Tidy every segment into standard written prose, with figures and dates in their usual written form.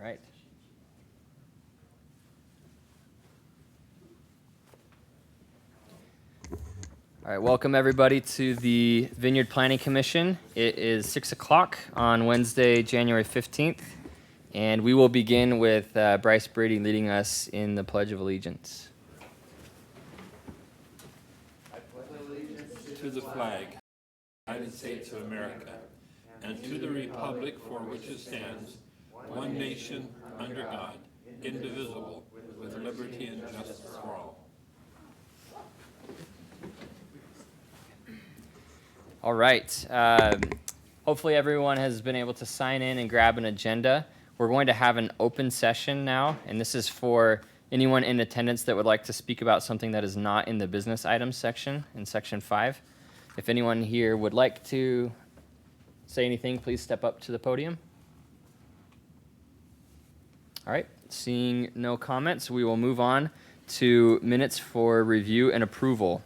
right. All right, welcome everybody to the Vineyard Planning Commission. It is 6 o'clock on Wednesday, January 15th, and we will begin with Bryce Brady leading us in the Pledge of Allegiance. I pledge allegiance to the flag of the United States of America, and to the republic for which it stands, one nation, under God, indivisible, with liberty and justice for all. All right. Hopefully everyone has been able to sign in and grab an agenda. We're going to have an open session now, and this is for anyone in attendance that would like to speak about something that is not in the business items section in section 5. If anyone here would like to say anything, please step up to the podium. All right. Seeing no comments, we will move on to minutes for review and approval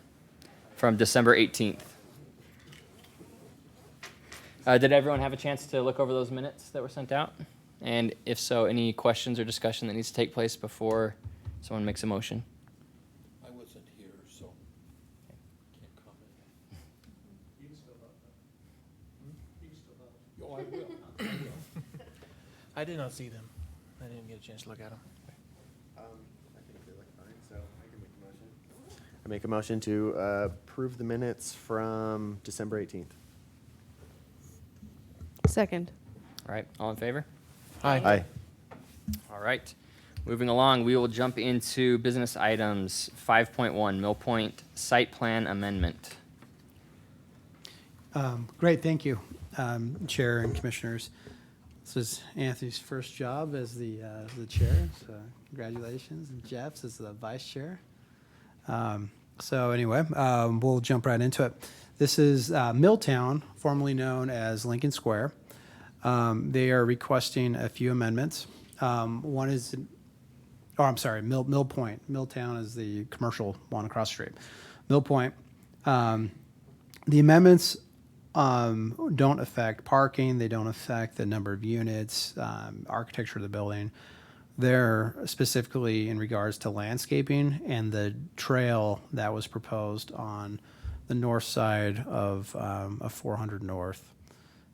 from December 18th. Did everyone have a chance to look over those minutes that were sent out? And if so, any questions or discussion that needs to take place before someone makes a motion? I wasn't here, so can't comment. You can still vote. You can still vote. Oh, I will. I did not see them. I didn't get a chance to look at them. I think they look fine, so I can make a motion. I make a motion to approve the minutes from December 18th. Second. All right, all in favor? Aye. All right. Moving along, we will jump into business items 5.1, Mill Point Site Plan Amendment. Great, thank you, Chair and Commissioners. This is Anthony's first job as the chair, so congratulations. And Jeff's as the vice chair. So anyway, we'll jump right into it. This is Milltown, formerly known as Lincoln Square. They are requesting a few amendments. One is, Mill Point. Milltown is the commercial one across the street. Mill Point. The amendments don't affect parking. They don't affect the number of units, architecture of the building. They're specifically in regards to landscaping and the trail that was proposed on the north side of 400 North.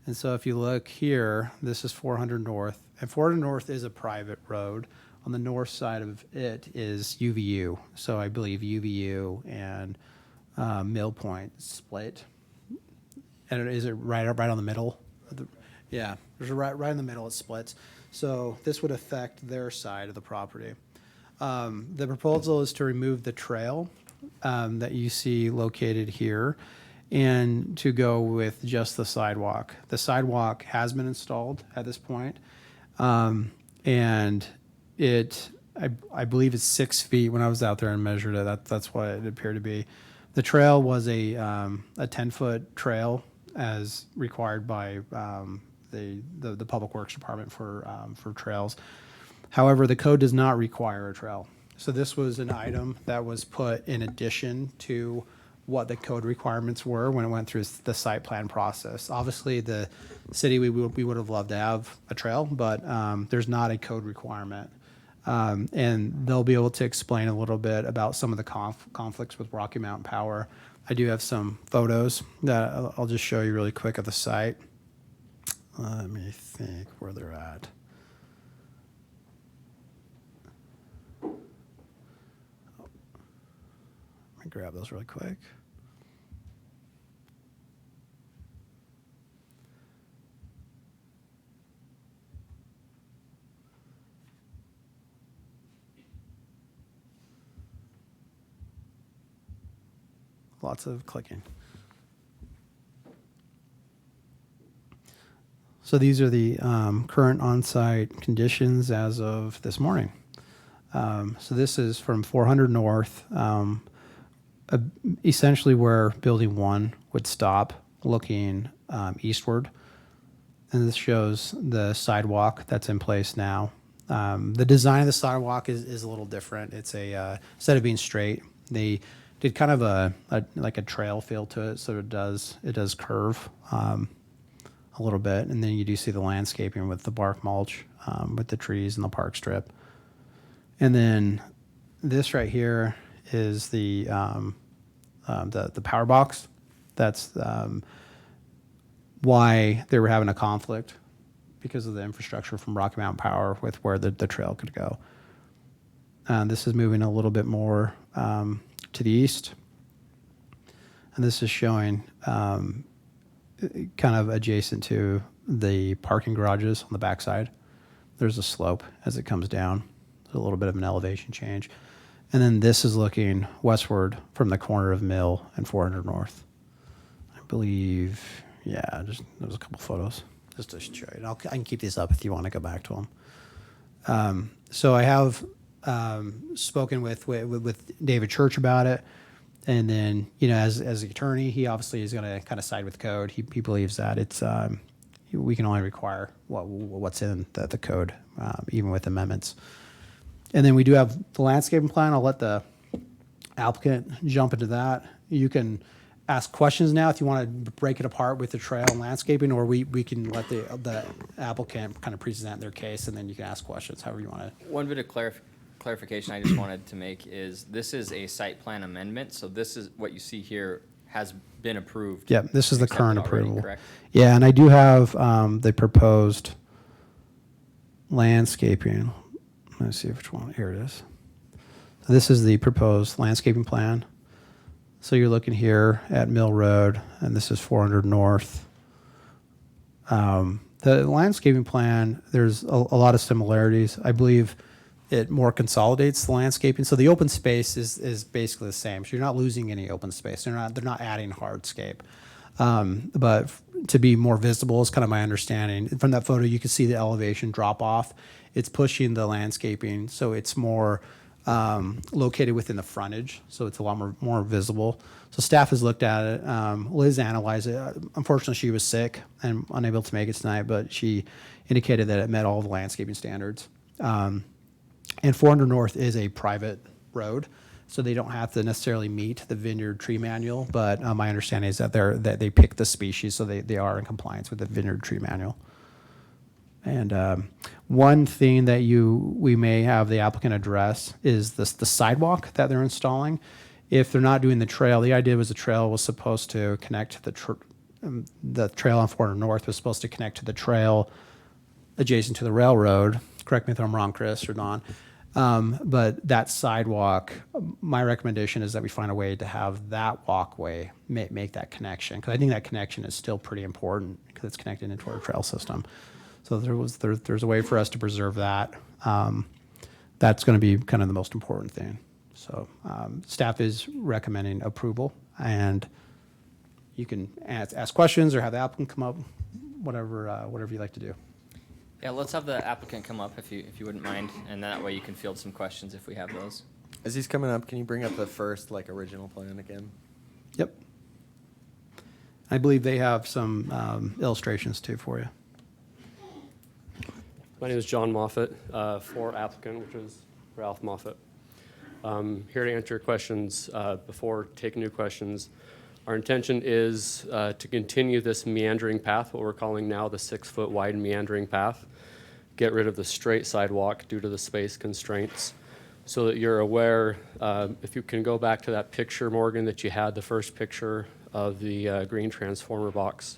And so if you look here, this is 400 North, and 400 North is a private road. On the north side of it is UVU. So I believe UVU and Mill Point split. And is it right on the middle? Yeah, there's right in the middle. It splits. So this would affect their side of the property. The proposal is to remove the trail that you see located here and to go with just the sidewalk. The sidewalk has been installed at this point, and I believe it's 6 feet. When I was out there and measured it, that's what it appeared to be. The trail was a 10-foot trail as required by the Public Works Department for trails. However, the code does not require a trail. So this was an item that was put in addition to what the code requirements were when it went through the site plan process. Obviously, the city, we would have loved to have a trail, but there's not a code requirement. And they'll be able to explain a little bit about some of the conflicts with Rocky Mountain Power. I do have some photos that I'll just show you really quick of the site. Let me think where they're at. Let me grab those really quick. Lots of clicking. So these are the current on-site conditions as of this morning. So this is from 400 North, essentially where Building 1 would stop, looking eastward. And this shows the sidewalk that's in place now. The design of the sidewalk is a little different. It's instead of being straight, they did kind of like a trail feel to it, so it does curve. I'll a little bit, and then you do see the landscaping with the bark mulch, with the trees and the park strip. And then this right here is the power box. That's why they were having a conflict, because of the infrastructure from Rocky Mountain Power with where the trail could go. This is moving a little bit more to the east. And this is showing kind of adjacent to the parking garages on the backside. There's a slope as it comes down. There's a little bit of an elevation change. And then this is looking westward from the corner of Mill and 400 North. I believe, yeah, just there's a couple photos just to show you. I can keep these up if you want to go back to them. So I have spoken with David Church about it. And then, as the attorney, he obviously is going to kind of side with code. He believes that it's we can only require what's in the code, even with amendments. And then we do have the landscaping plan. I'll let the applicant jump into that. You can ask questions now if you want to break it apart with the trail and landscaping, or we can let the applicant kind of present their case, and then you can ask questions however you want to. One bit of clarification I just wanted to make is this is a site plan amendment, so this is what you see here has been approved. Yeah, this is the accepted current already, approval. correct? Yeah, and I do have the proposed landscaping. Let's see which one. Here it is. So this is the proposed landscaping plan. So you're looking here at Mill Road, and this is 400 North. The landscaping plan, there's a lot of similarities. I believe it more consolidates the landscaping. So the open space is basically the same. So you're not losing any open space. They're not adding hardscape. But to be more visible is kind of my understanding. From that photo, you can see the elevation drop off. It's pushing the landscaping, so it's more located within the frontage, so it's a lot more visible. So staff has looked at it. Liz analyzed it. Unfortunately, she was sick and unable to make it tonight, but she indicated that it met all the landscaping standards. And 400 North is a private road, so they don't have to necessarily meet the Vineyard Tree Manual, but my understanding is that they pick the species, so they are in compliance with the Vineyard Tree Manual. And one thing that we may have the applicant address is the sidewalk that they're installing. If they're not doing the trail, the idea was the trail was supposed to connect to the trail on 400 North was supposed to connect to the trail adjacent to the railroad. Correct me if I'm wrong, Chris or Don. But that sidewalk, my recommendation is that we find a way to have that walkway make that connection, because I think that connection is still pretty important because it's connected into our trail system. So there's a way for us to preserve that. That's going to be kind of the most important thing. So staff is recommending approval, and you can ask questions or have the applicant come up, whatever you'd like to do. Yeah, let's have the applicant come up if you wouldn't mind, and that way you can field some questions if we have those. As he's coming up, can you bring up the first original plan again? Yep. I believe they have some illustrations too for you. My name is John Moffett, for applicant, which is Ralph Moffett. Here to answer your questions. Before taking new questions, our intention is to continue this meandering path, what we're calling now the 6-foot wide meandering path, get rid of the straight sidewalk due to the space constraints, so that you're aware. If you can go back to that picture, Morgan, that you had, the first picture of the green transformer box.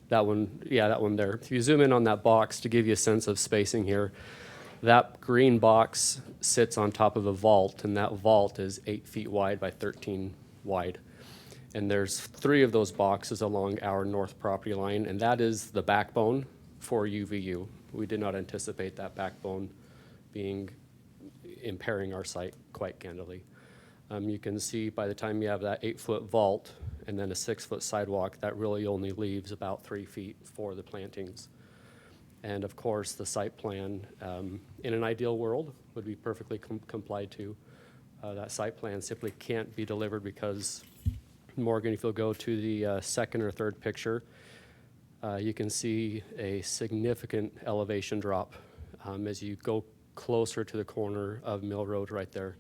That one there. If you zoom in on that box to give you a sense of spacing here, that green box sits on top of a vault, and that vault is 8 feet wide by 13 wide. And there's 3 of those boxes along our north property line, and that is the backbone for UVU. We did not anticipate that backbone impairing our site, quite candidly. You can see by the time you have that 8-foot vault and then a 6-foot sidewalk, that really only leaves about 3 feet for the plantings. And of course, the site plan, in an ideal world, would be perfectly complied to. That site plan simply can't be delivered because, Morgan, if you'll go to the second or third picture, you can see a significant elevation drop as you go closer to the corner of Mill Road right there.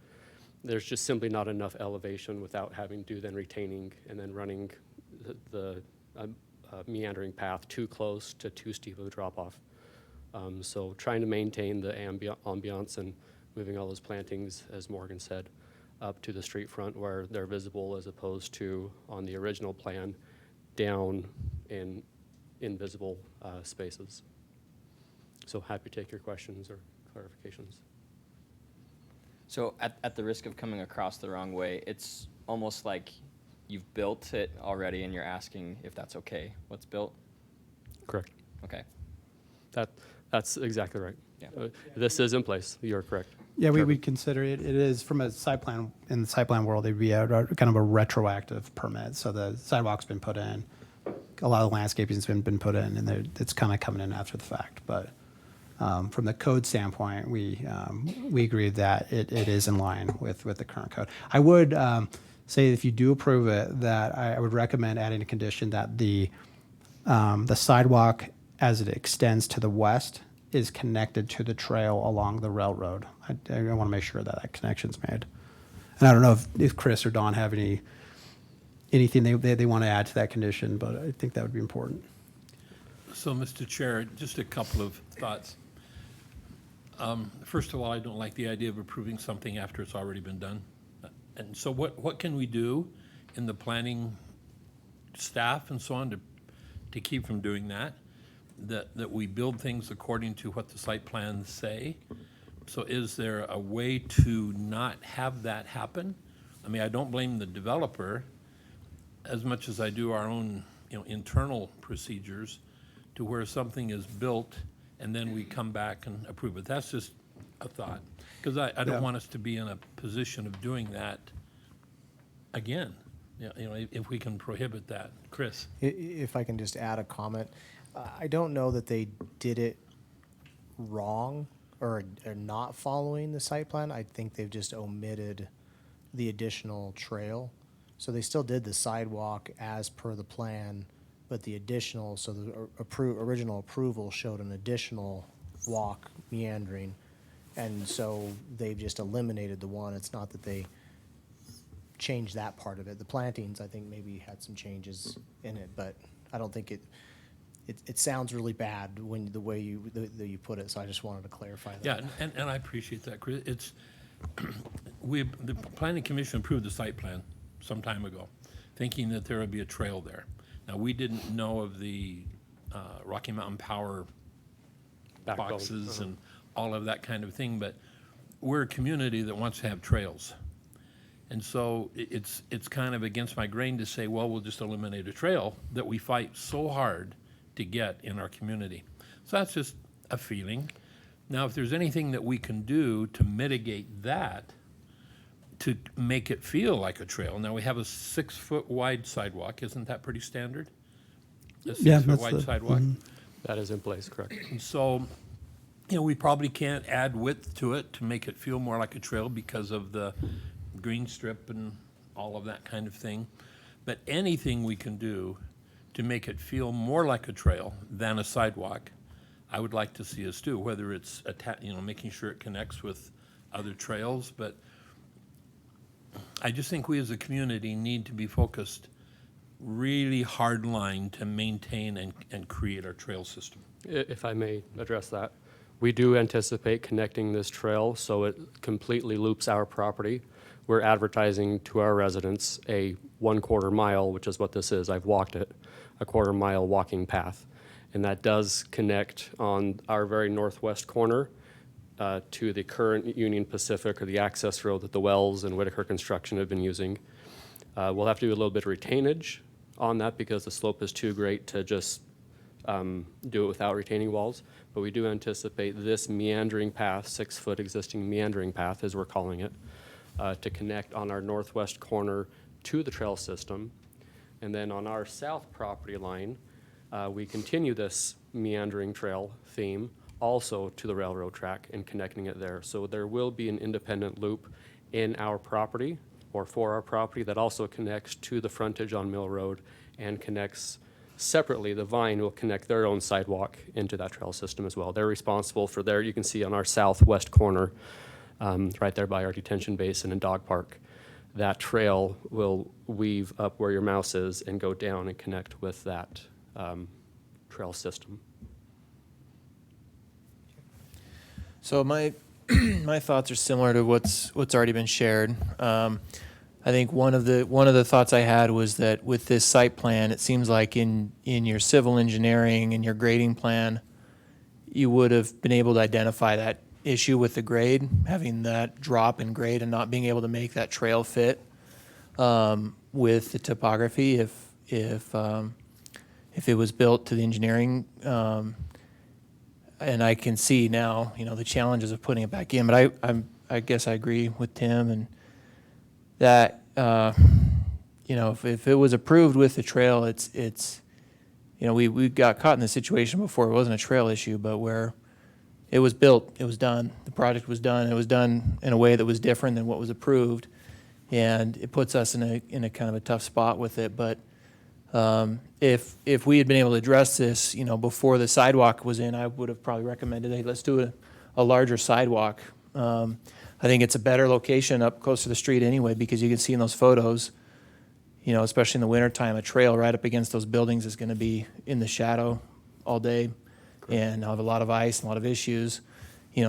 There's just simply not enough elevation without having to do then retaining and then running the meandering path too close to too steep of a drop-off. So trying to maintain the ambiance and moving all those plantings, as Morgan said, up to the street front where they're visible as opposed to on the original plan down in invisible spaces. So happy to take your questions or clarifications. So at the risk of coming across the wrong way, it's almost like you've built it already and you're asking if that's okay, what's built? Correct. Okay. That's exactly right. Yeah. This is in place. You're correct. Yeah, we Trevor. would consider it, it is from a site plan, in the site plan world, it'd be a kind of a retroactive permit. So the sidewalk's been put in, a lot of the landscaping's been put in, and it's kind of coming in after the fact. But from the code standpoint, we agree that it is in line with the current code. I would say if you do approve it, that I would recommend adding a condition that the sidewalk as it extends to the west is connected to the trail along the railroad. I want to make sure that that connection's made. And I don't know if Chris or Don have anything they want to add to that condition, but I think that would be important. So, Mr. Chair, just a couple of thoughts. First of all, I don't like the idea of approving something after it's already been done. And so what can we do in the planning staff and so on to keep from doing that? That we build things according to what the site plans say? So is there a way to not have that happen? I mean, I don't blame the developer as much as I do our own, internal procedures to where something is built and then we come back and approve it. That's just a thought. Because I don't want us to be in a position of doing that again, if we can prohibit that. Chris? If I can just add a comment, I don't know that they did it wrong or not following the site plan. I think they've just omitted the additional trail. So they still did the sidewalk as per the plan, but the additional, so the original approval showed an additional walk meandering. And so they've just eliminated the one. It's not that they changed that part of it. The plantings, I think, maybe had some changes in it, but I don't think it sounds really bad when the way you put it, so I just wanted to clarify that. Yeah, and I appreciate that, Chris. It's, the planning commission approved the site plan some time ago, thinking that there would be a trail there. Now, we didn't know of the Rocky Mountain Power Backbone. boxes and all of that kind of thing, but we're a community that wants to have trails. And so it's kind of against my grain to say, well, we'll just eliminate a trail that we fight so hard to get in our community. So that's just a feeling. Now, if there's anything that we can do to mitigate that, to make it feel like a trail. Now, we have a 6-foot wide sidewalk. Isn't that pretty standard? A 6-foot wide sidewalk? That is in place, correct. And so, we probably can't add width to it to make it feel more like a trail because of the green strip and all of that kind of thing. But anything we can do to make it feel more like a trail than a sidewalk, I would like to see us do, whether it's, making sure it connects with other trails. But I just think we as a community need to be focused really hard line to maintain and create our trail system. If I may address that, we do anticipate connecting this trail so it completely loops our property. We're advertising to our residents a 1/4 mile, which is what this is. I've walked it, a 1/4 mile walking path. And that does connect on our very northwest corner to the current Union Pacific, or the access road that the Wells and Whitaker Construction have been using. We'll have to do a little bit of retainage on that because the slope is too great to just do it without retaining walls. But we do anticipate this meandering path, 6-foot existing meandering path, as we're calling it, to connect on our northwest corner to the trail system. And then on our south property line, we continue this meandering trail theme also to the railroad track and connecting it there. So there will be an independent loop in our property or for our property that also connects to the frontage on Mill Road and connects separately. The Vine will connect their own sidewalk into that trail system as well. They're responsible for you can see on our southwest corner, right there by our detention basin and dog park. that trail will weave up where your mouse is and go down and connect with that trail system. So my my thoughts are similar to what's already been shared. I think one of the thoughts I had was that with this site plan, it seems like in your civil engineering and your grading plan, you would have been able to identify that issue with the grade, having that drop in grade and not being able to make that trail fit with the topography if it was built to the engineering. And I can see now, the challenges of putting it back in. But I guess I agree with Tim and that if it was approved with the trail, it's we got caught in this situation before. It wasn't a trail issue, but where it was built, it was done. The project was done. It was done in a way that was different than what was approved, and it puts us in a kind of a tough spot with it. But if we had been able to address this, before the sidewalk was in, I would have probably recommended, hey, let's do a larger sidewalk. I think it's a better location up close to the street anyway, because you can see in those photos, especially in the wintertime, a trail right up against those buildings is going to be in the shadow all day, and have a lot of ice, and a lot of issues,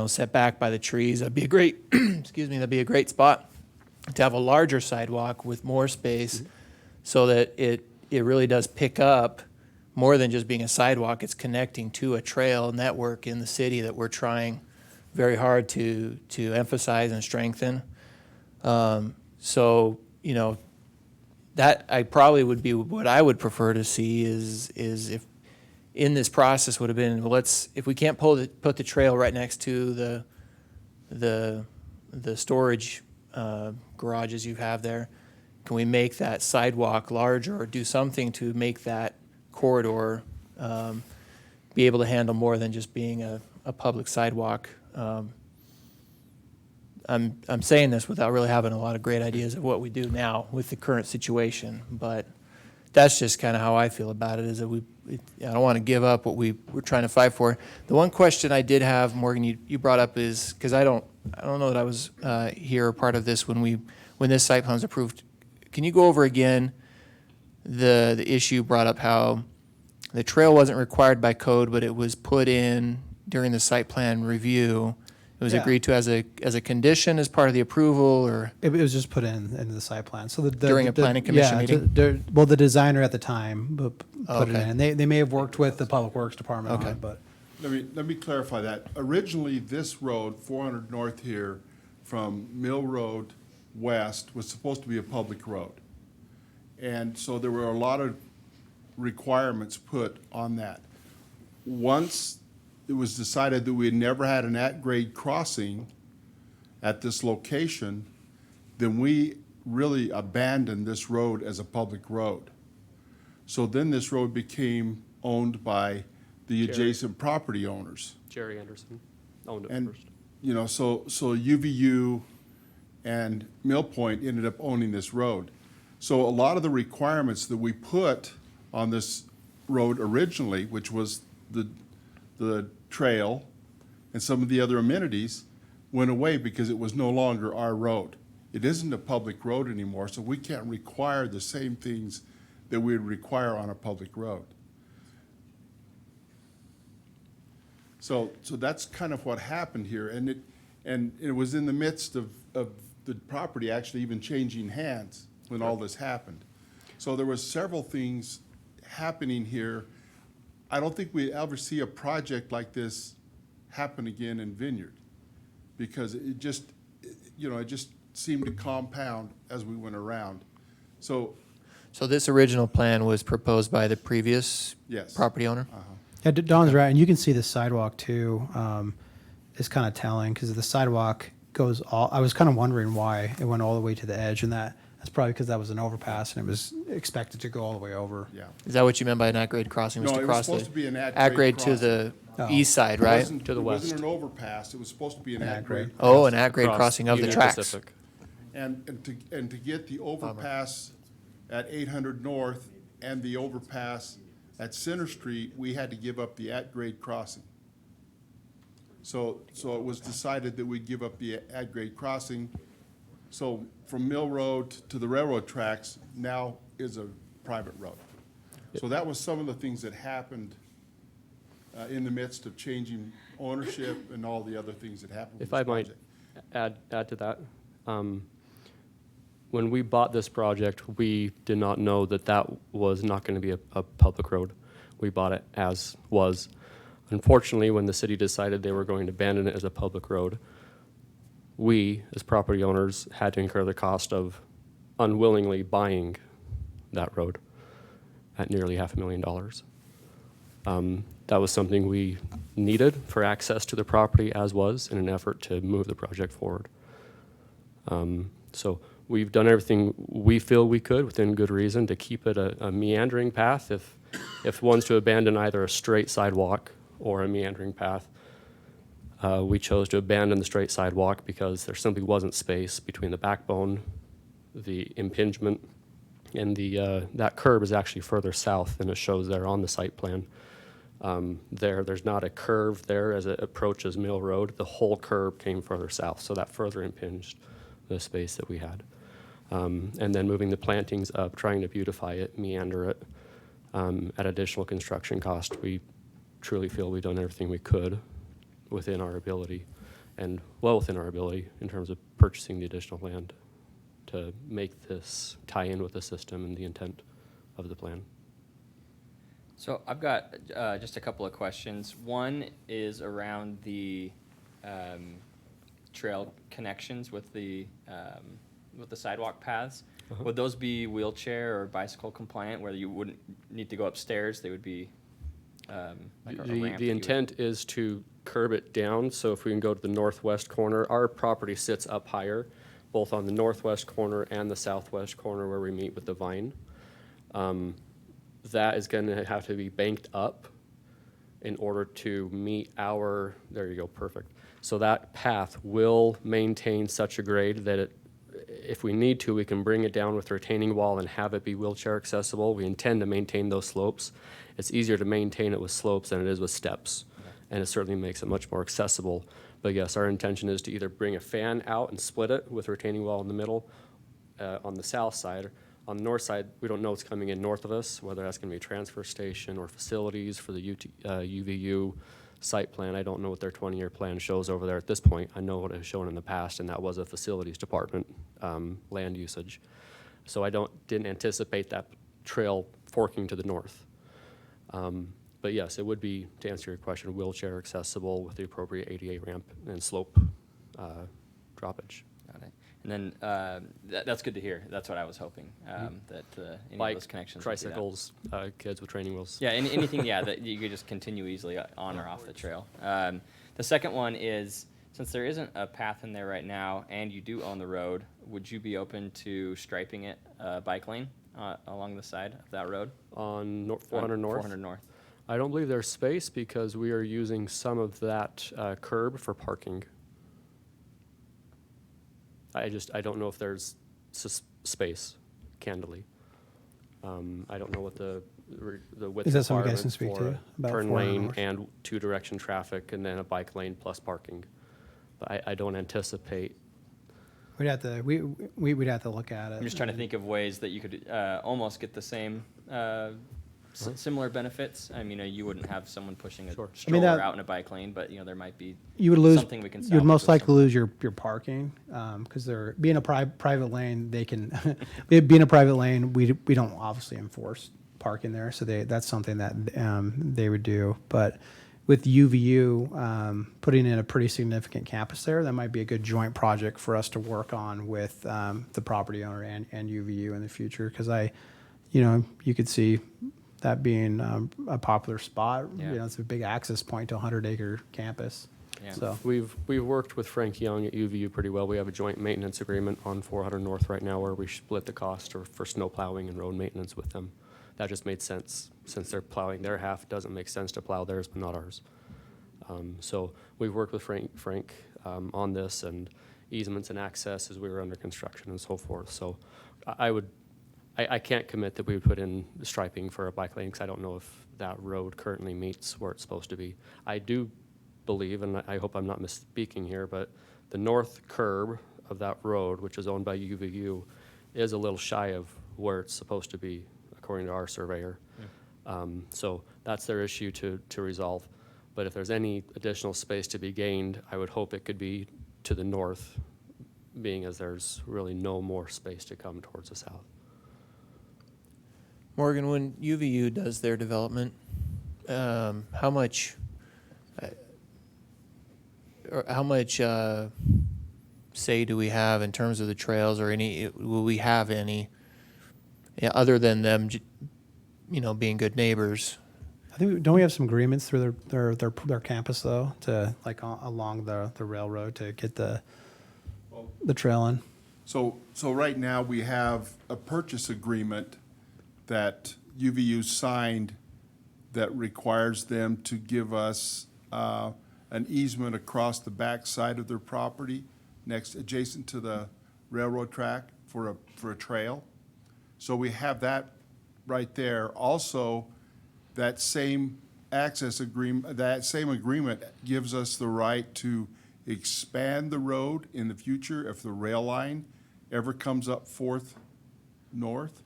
set back by the trees. That'd be a great, that'd be a great spot to have a larger sidewalk with more space, so that it really does pick up more than just being a sidewalk. It's connecting to a trail network in the city that we're trying very hard to emphasize and strengthen. That I probably would be what I would prefer to see is if in this process would have been, well, if we can't put the trail right next to the storage garages you have there, can we make that sidewalk larger or do something to make that corridor be able to handle more than just being a public sidewalk? I'm saying this without really having a lot of great ideas of what we do now with the current situation, but that's just kind of how I feel about it, is that I don't want to give up what we're trying to fight for. The one question I did have, Morgan, you brought up is, because I don't know that I was here or part of this when this site plan was approved. Can you go over again the issue brought up, how the trail wasn't required by code, but it was put in during the site plan review? It was agreed to as a condition as part of the approval, or It was just put into the site plan. So During a planning commission meeting? The designer at the time put it Okay. in. They may have worked with the Public Works Department on Okay. it, but Let me clarify that. Originally, this road, 400 North here, from Mill Road west, was supposed to be a public road. And so there were a lot of requirements put on that. Once it was decided that we had never had an at-grade crossing at this location, then we really abandoned this road as a public road. So then this road became owned by the adjacent property owners. Jerry Anderson owned it And, first. so UVU and Mill Point ended up owning this road. So a lot of the requirements that we put on this road originally, which was the trail and some of the other amenities, went away because it was no longer our road. It isn't a public road anymore, so we can't require the same things that we would require on a public road. So that's kind of what happened here, and it was in the midst of the property actually even changing hands when all this happened. So there was several things happening here. I don't think we ever see a project like this happen again in Vineyard, because it just seemed to compound as we went around. So this original plan was proposed by the previous yes. property owner? yeah, Don's right, and you can see the sidewalk too. Is kind of telling, because the sidewalk goes all. I was kind of wondering why it went all the way to the edge, and that's probably because that was an overpass and it was expected to go all the way over. Yeah. Is that what you meant by an at-grade crossing? No, to it was cross supposed the to be an at-grade to the Oh. east side, It right? wasn't- To the It wasn't west. an overpass, it was supposed to be an An at-grade. at-grade. Oh, an at-grade Across crossing of the Union tracks. Pacific. And to get the overpass at 800 North and the overpass at Center Street, we had to give up the at-grade crossing. So it was decided that we'd give up the at-grade crossing So from Mill Road to the railroad tracks now is a private road. So that was some of the things that happened in the midst of changing ownership and all the other things that happened with If this I might project. add to that, when we bought this project, we did not know that that was not going to be a public road. We bought it as was. Unfortunately, when the city decided they were going to abandon it as a public road, we, as property owners, had to incur the cost of unwillingly buying that road at nearly $500,000. That was something we needed for access to the property as was in an effort to move the project forward. So we've done everything we feel we could within good reason to keep it a meandering path. If one's to abandon either a straight sidewalk or a meandering path, we chose to abandon the straight sidewalk because there simply wasn't space between the backbone, the impingement, and that curb is actually further south than it shows there on the site plan. There's not a curve there as it approaches Mill Road. The whole curb came further south, so that further impinged the space that we had. And then moving the plantings up, trying to beautify it, meander it, at additional construction cost. We truly feel we've done everything we could within our ability, and well within our ability in terms of purchasing the additional land to make this tie in with the system and the intent of the plan. So I've got just a couple of questions. One is around the trail connections with the sidewalk paths. Uh-huh. Would those be wheelchair or bicycle compliant, where you wouldn't need to go upstairs? They would be like a ramp that you The would- intent is to curb it down, so if we can go to the northwest corner, our property sits up higher, both on the northwest corner and the southwest corner where we meet with the Vine. That is gonna have to be banked up in order to meet our, there you go, perfect. So that path will maintain such a grade that it, if we need to, we can bring it down with a retaining wall and have it be wheelchair accessible. We intend to maintain those slopes. It's easier to maintain it with slopes than it is with steps, and it certainly makes it much more accessible. But yes, our intention is to either bring a fan out and split it with a retaining wall in the middle on the south side. On the north side, we don't know what's coming in north of us, whether that's going to be a transfer station or facilities for the UVU site plan. I don't know what their 20-year plan shows over there at this point. I know what it has shown in the past, and that was a facilities department land usage. So I didn't anticipate that trail forking to the north. But yes, it would be, to answer your question, wheelchair accessible with the appropriate ADA ramp and slope droppage. Got it. And then that's good to hear. That's what I was hoping, that any Bike, of those connections would be that. tricycles, kids with training wheels. Yeah, anything, yeah, that you could just continue easily on or off the trail. The second one is, since there isn't a path in there right now and you do own the road, would you be open to striping it bike lane along the side of that road? On 400 North? 400 North. I don't believe there's space because we are using some of that curb for parking. I don't know if there's space, candidly. I don't know what the width Is that something you guys can requirements speak for to, a about turn 400 lane north? and two-direction traffic and then a bike lane plus parking. But I don't anticipate. We'd have to, we'd have to look at it. I'm just trying to think of ways that you could almost get the same similar benefits. I mean, you wouldn't have someone pushing a Sure. stroller that- out in a bike lane, but there might be You would lose, something we can you would salvage most with likely some- lose your parking, because they're, being a private lane, they can, being a private lane, we don't obviously enforce parking there, so that's something that they would do. But with UVU, putting in a pretty significant campus there, that might be a good joint project for us to work on with the property owner and UVU in the future, because you could see that being a popular spot. Yeah. It's a big access point to a 100-acre campus. Yeah. So We've worked with Frank Young at UVU pretty well. We have a joint maintenance agreement on 400 North right now where we split the cost for snow plowing and road maintenance with them. That just made sense. Since they're plowing their half, it doesn't make sense to plow theirs, but not ours. So we've worked with Frank on this and easements and access as we were under construction and so forth. So I can't commit that we would put in striping for a bike lane because I don't know if that road currently meets where it's supposed to be. I do believe, and I hope I'm not misspeaking here, but the north curb of that road, which is owned by UVU, is a little shy of where it's supposed to be, according to our surveyor. So that's their issue to resolve. But if there's any additional space to be gained, I would hope it could be to the north, being as there's really no more space to come towards the south. Morgan, when UVU does their development, how much say do we have in terms of the trails, or will we have any, other than them, being good neighbors? I think, don't we have some agreements through their campus though, to like along the railroad to get the trail in? So right now, we have a purchase agreement that UVU signed that requires them to give us an easement across the back side of their property, adjacent to the railroad track for a trail. So we have that right there. Also, that same agreement gives us the right to expand the road in the future if the rail line ever comes up 4th North.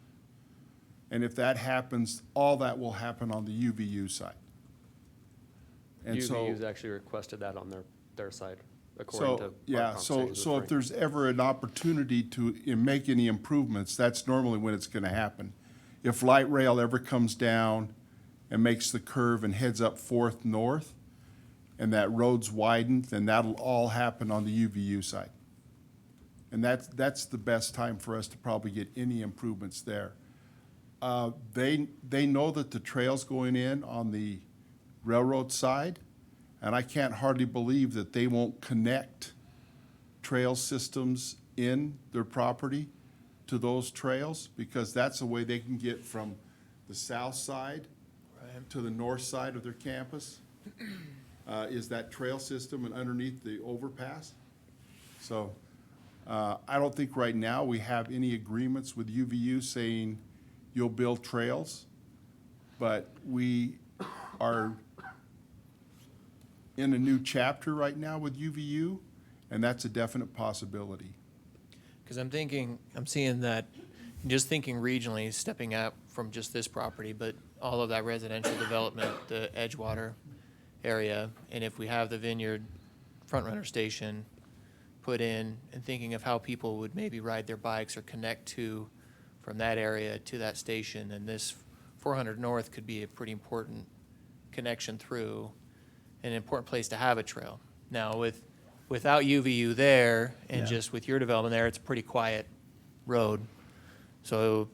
And if that happens, all that will happen on the UVU side. And so, UVU's actually requested that on their side, according to our conversations so with if there's ever an opportunity to make any improvements, that's normally when it's gonna happen. If light rail ever comes down and makes the curve and heads up 4th North, and that road's widened, then that'll all happen on the UVU side. And that's the best time for us to probably get any improvements there. They know that the trail's going in on the railroad side, and I can't hardly believe that they won't connect trail systems in their property to those trails, because that's the way they can get from the south side to the north side of their campus, is that trail system and underneath the overpass. So I don't think right now we have any agreements with UVU saying you'll build trails, but we are in a new chapter right now with UVU, and that's a definite possibility. Because I'm seeing that, just thinking regionally, stepping out from just this property, but all of that residential development, the Edgewater area, and if we have the Vineyard Front Runner Station put in, and thinking of how people would maybe ride their bikes or connect to from that area to that station, and this 400 North could be a pretty important connection through, an important place to have a trail. Now, without UVU there, and Yeah. just with your development there, it's a pretty quiet road. So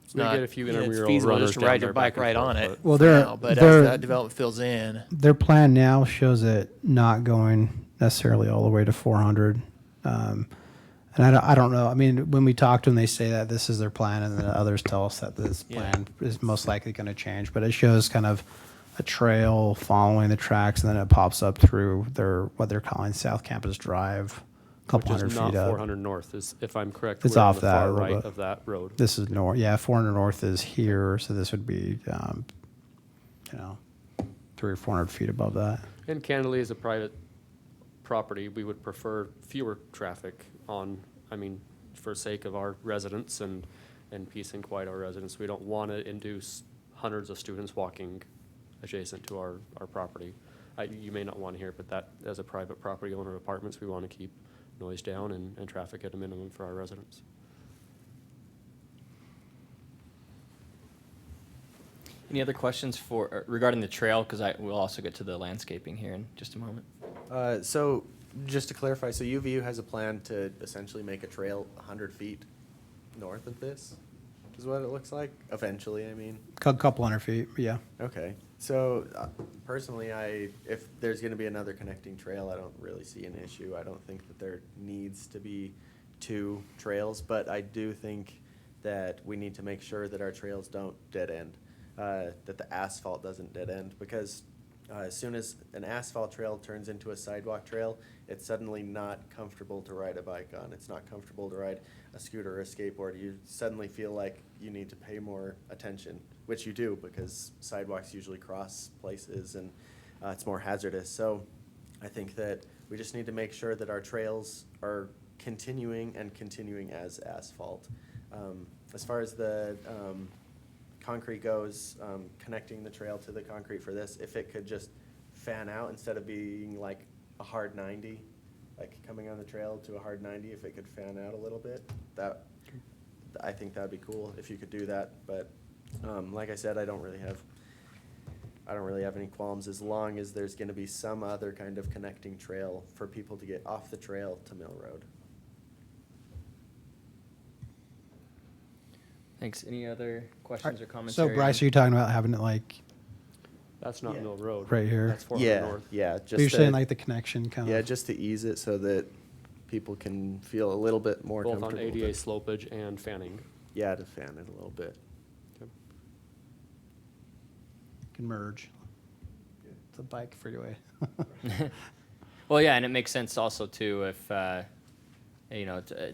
it's We not, get a few it's intramural feasible runners just to down ride there your bike back and right on forth, it. Well, now, but as that development fills in, Their plan now shows it not going necessarily all the way to 400. And I don't know. I mean, when we talk to them, they say that this is their plan, and then others tell us that this Yeah. plan is most likely going to change. But it shows kind of a trail following the tracks, and then it pops up through what they're calling South Campus Drive, a couple which hundred is not feet up. 400 North, if I'm correct. It's we're on off the that far a little right bit. of that road. This is north. Yeah, 400 North is here, so this would be, 300 or 400 feet above that. And candidly, as a private property, we would prefer fewer traffic on, for sake of our residents and peace and quiet our residents. We don't want to induce hundreds of students walking adjacent to our property. You may not want to hear it, but that, as a private property owner of apartments, we want to keep noise down and traffic at a minimum for our residents. Any other questions regarding the trail? Because we'll also get to the landscaping here in just a moment. So just to clarify, so UVU has a plan to essentially make a trail 100 feet north of this, is what it looks like, eventually, I mean. Couple hundred feet, yeah. Okay, so personally, if there's gonna be another connecting trail, I don't really see an issue. I don't think that there needs to be two trails, but I do think that we need to make sure that our trails don't dead end, that the asphalt doesn't dead end, because as soon as an asphalt trail turns into a sidewalk trail, it's suddenly not comfortable to ride a bike on. It's not comfortable to ride a scooter or a skateboard. You suddenly feel like you need to pay more attention, which you do, because sidewalks usually cross places, and it's more hazardous. So I think that we just need to make sure that our trails are continuing as asphalt. As far as the concrete goes, connecting the trail to the concrete for this, if it could just fan out instead of being like a hard 90, like coming on the trail to a hard 90, if it could fan out a little bit, I think that'd be cool if you could do that. But like I said, I don't really have any qualms as long as there's going to be some other kind of connecting trail for people to get off the trail to Mill Road. Thanks. Any other questions or So commentary? Bryce, are you talking about having it like That's not Yeah. Mill Road. Right here? That's 400 Yeah, North. yeah. But you're Just saying to- like the connection kind of? yeah, just to ease it so that people can feel a little bit more Both on comfortable. ADA with- slopage and fanning. Yeah, to fan it a little bit. Can merge. It's a bike freeway. Well, yeah, and it makes sense also too if to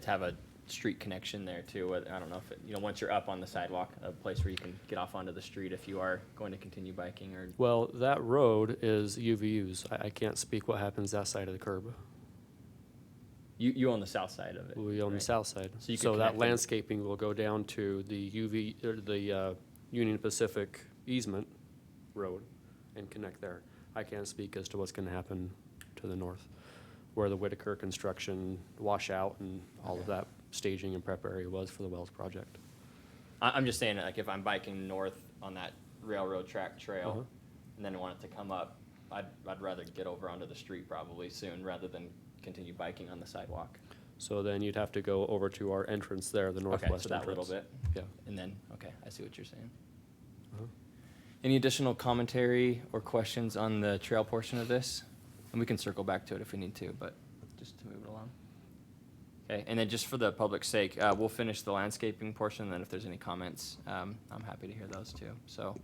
have a street connection there too. I don't know if once you're up on the sidewalk, a place where you can get off onto the street if you are going to continue biking or. Well, that road is UVUs. I can't speak what happens that side of the curb. You own the south side of it. We own the right? south side. So you could So connect that them. landscaping will go down to the Union Pacific easement road and connect there. I can't speak as to what's gonna happen to the north, where the Whitaker construction washout and all of that staging and prep area was for the Wells project. I'm just saying, like, if I'm biking north on that railroad track trail, Uh-huh. and then want it to come up, I'd rather get over onto the street probably soon rather than continue biking on the sidewalk. So then you'd have to go over to our entrance there, the Okay, northwest so that entrance. little bit, Yeah. and then okay, I see what you're saying. Uh-huh. Any additional commentary or questions on the trail portion of this? And we can circle back to it if we need to, but just to move it along. Okay, and then just for the public's sake, we'll finish the landscaping portion, and then if there's any comments, I'm happy to hear those too. So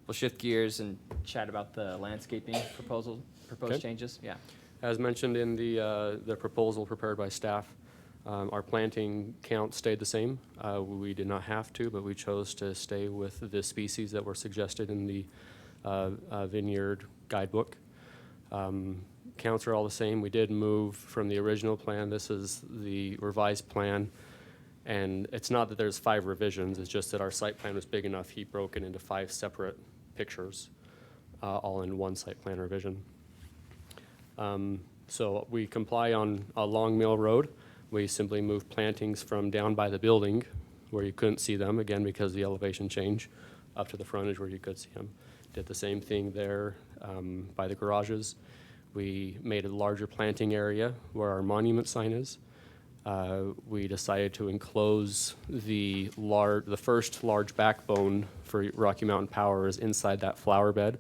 we'll shift gears and chat about the landscaping proposed Okay. changes. Yeah. As mentioned in the proposal prepared by staff, our planting count stayed the same. We did not have to, but we chose to stay with the species that were suggested in the vineyard guidebook. Counts are all the same. We did move from the original plan. This is the revised plan. And it's not that there's 5 revisions, it's just that our site plan was big enough, he broke it into 5 separate pictures, all in one site plan revision. So we comply on Long Mill Road. We simply moved plantings from down by the building, where you couldn't see them, again, because of the elevation change, up to the frontage where you could see them. Did the same thing there by the garages. We made a larger planting area where our monument sign is. We decided to enclose the first large backbone for Rocky Mountain Power is inside that flower bed,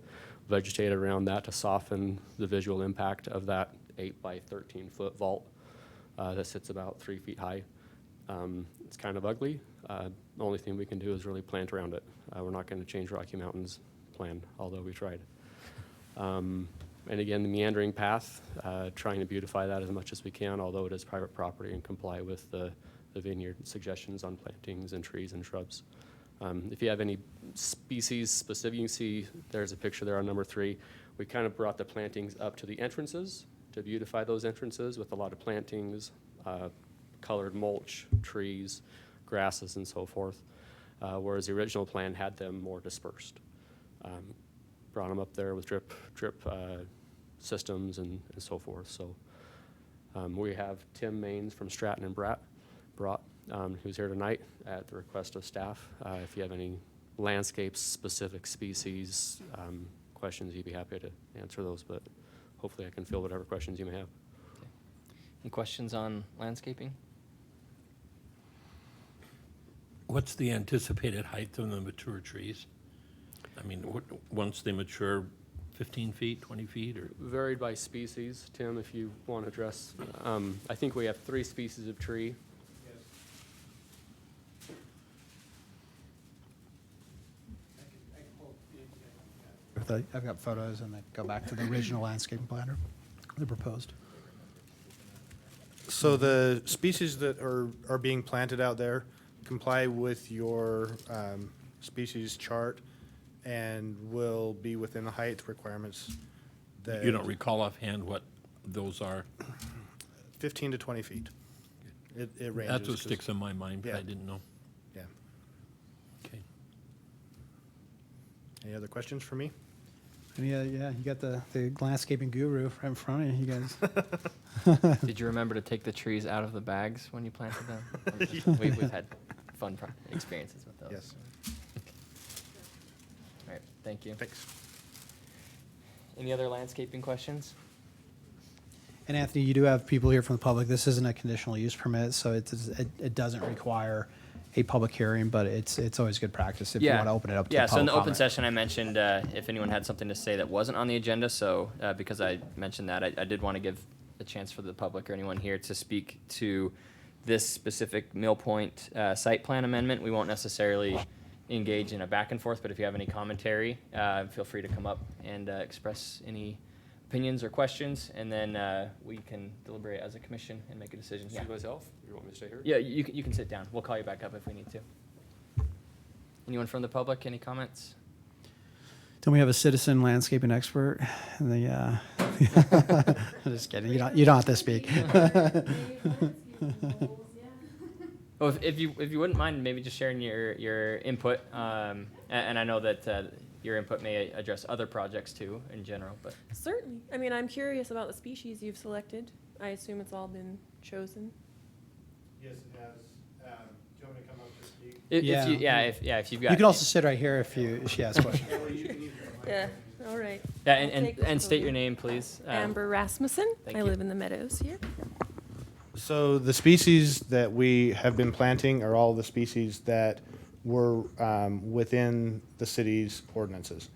vegetate around that to soften the visual impact of that 8 by 13 foot vault that sits about 3 feet high. It's kind of ugly. The only thing we can do is really plant around it. We're not going to change Rocky Mountain's plan, although we tried. And again, the meandering path, trying to beautify that as much as we can, although it is private property, and comply with the vineyard suggestions on plantings and trees and shrubs. If you have any species specific, you can see there's a picture there on number 3. We kind of brought the plantings up to the entrances to beautify those entrances with a lot of plantings, colored mulch, trees, grasses, and so forth, whereas the original plan had them more dispersed. Brought them up there with drip systems and so forth. So we have Tim Maines from Stratton and brought, who's here tonight at the request of staff. If you have any landscape-specific species questions, he'd be happy to answer those, but hopefully I can fill whatever questions you may have. Any questions on landscaping? What's the anticipated height of the mature trees? I mean, once they mature, 15 feet, 20 feet, or? Varied by species. Tim, if you want to address, I think we have 3 species of tree. I've got photos and they go back to the original landscaping planner, the proposed. So the species that are being planted out there comply with your species chart and will be within the height requirements that. You don't recall offhand what those are? 15 to 20 feet. It ranges. That's what 'cause- sticks in my mind, but I Yeah. didn't know. Yeah. Okay. Any other questions for me? Yeah, you got the landscaping guru right in front of you guys. Did you remember to take the trees out of the bags when you planted them? We've had fun experiences with those. Yes. All right, thank you. Thanks. Any other landscaping questions? And Anthony, you do have people here from the public. This isn't a conditional use permit, so it doesn't require a public hearing, but it's always good practice if you want to open it up to Yeah, public so in the open comment. session, I mentioned if anyone had something to say that wasn't on the agenda, so because I mentioned that, I did want to give a chance for the public or anyone here to speak to this specific Mill Point site plan amendment. We won't necessarily engage in a back and forth, but if you have any commentary, feel free to come up and express any opinions or questions, and then we can deliberate as a commission and make a decision. See Yeah. myself? You want me to stay here? Yeah, you can sit down. We'll call you back up if we need to. Anyone from the public, any comments? Don't we have a citizen landscaping expert? In the, I'm just kidding. You don't have to speak. Well, if you wouldn't mind maybe just sharing your input, and I know that your input may address other projects too in general, but. Certainly. I mean, I'm curious about the species you've selected. I assume it's all been chosen. Yes, it has. Do you want me to come up to speak? If you've got. You can also sit right here if she has questions. Yeah, all right. Yeah, I'll take this and state your photo. name, please. Amber Rasmussen. thank I you. live in the meadows here. So the species that we have been planting are all the species that were within the city's ordinances.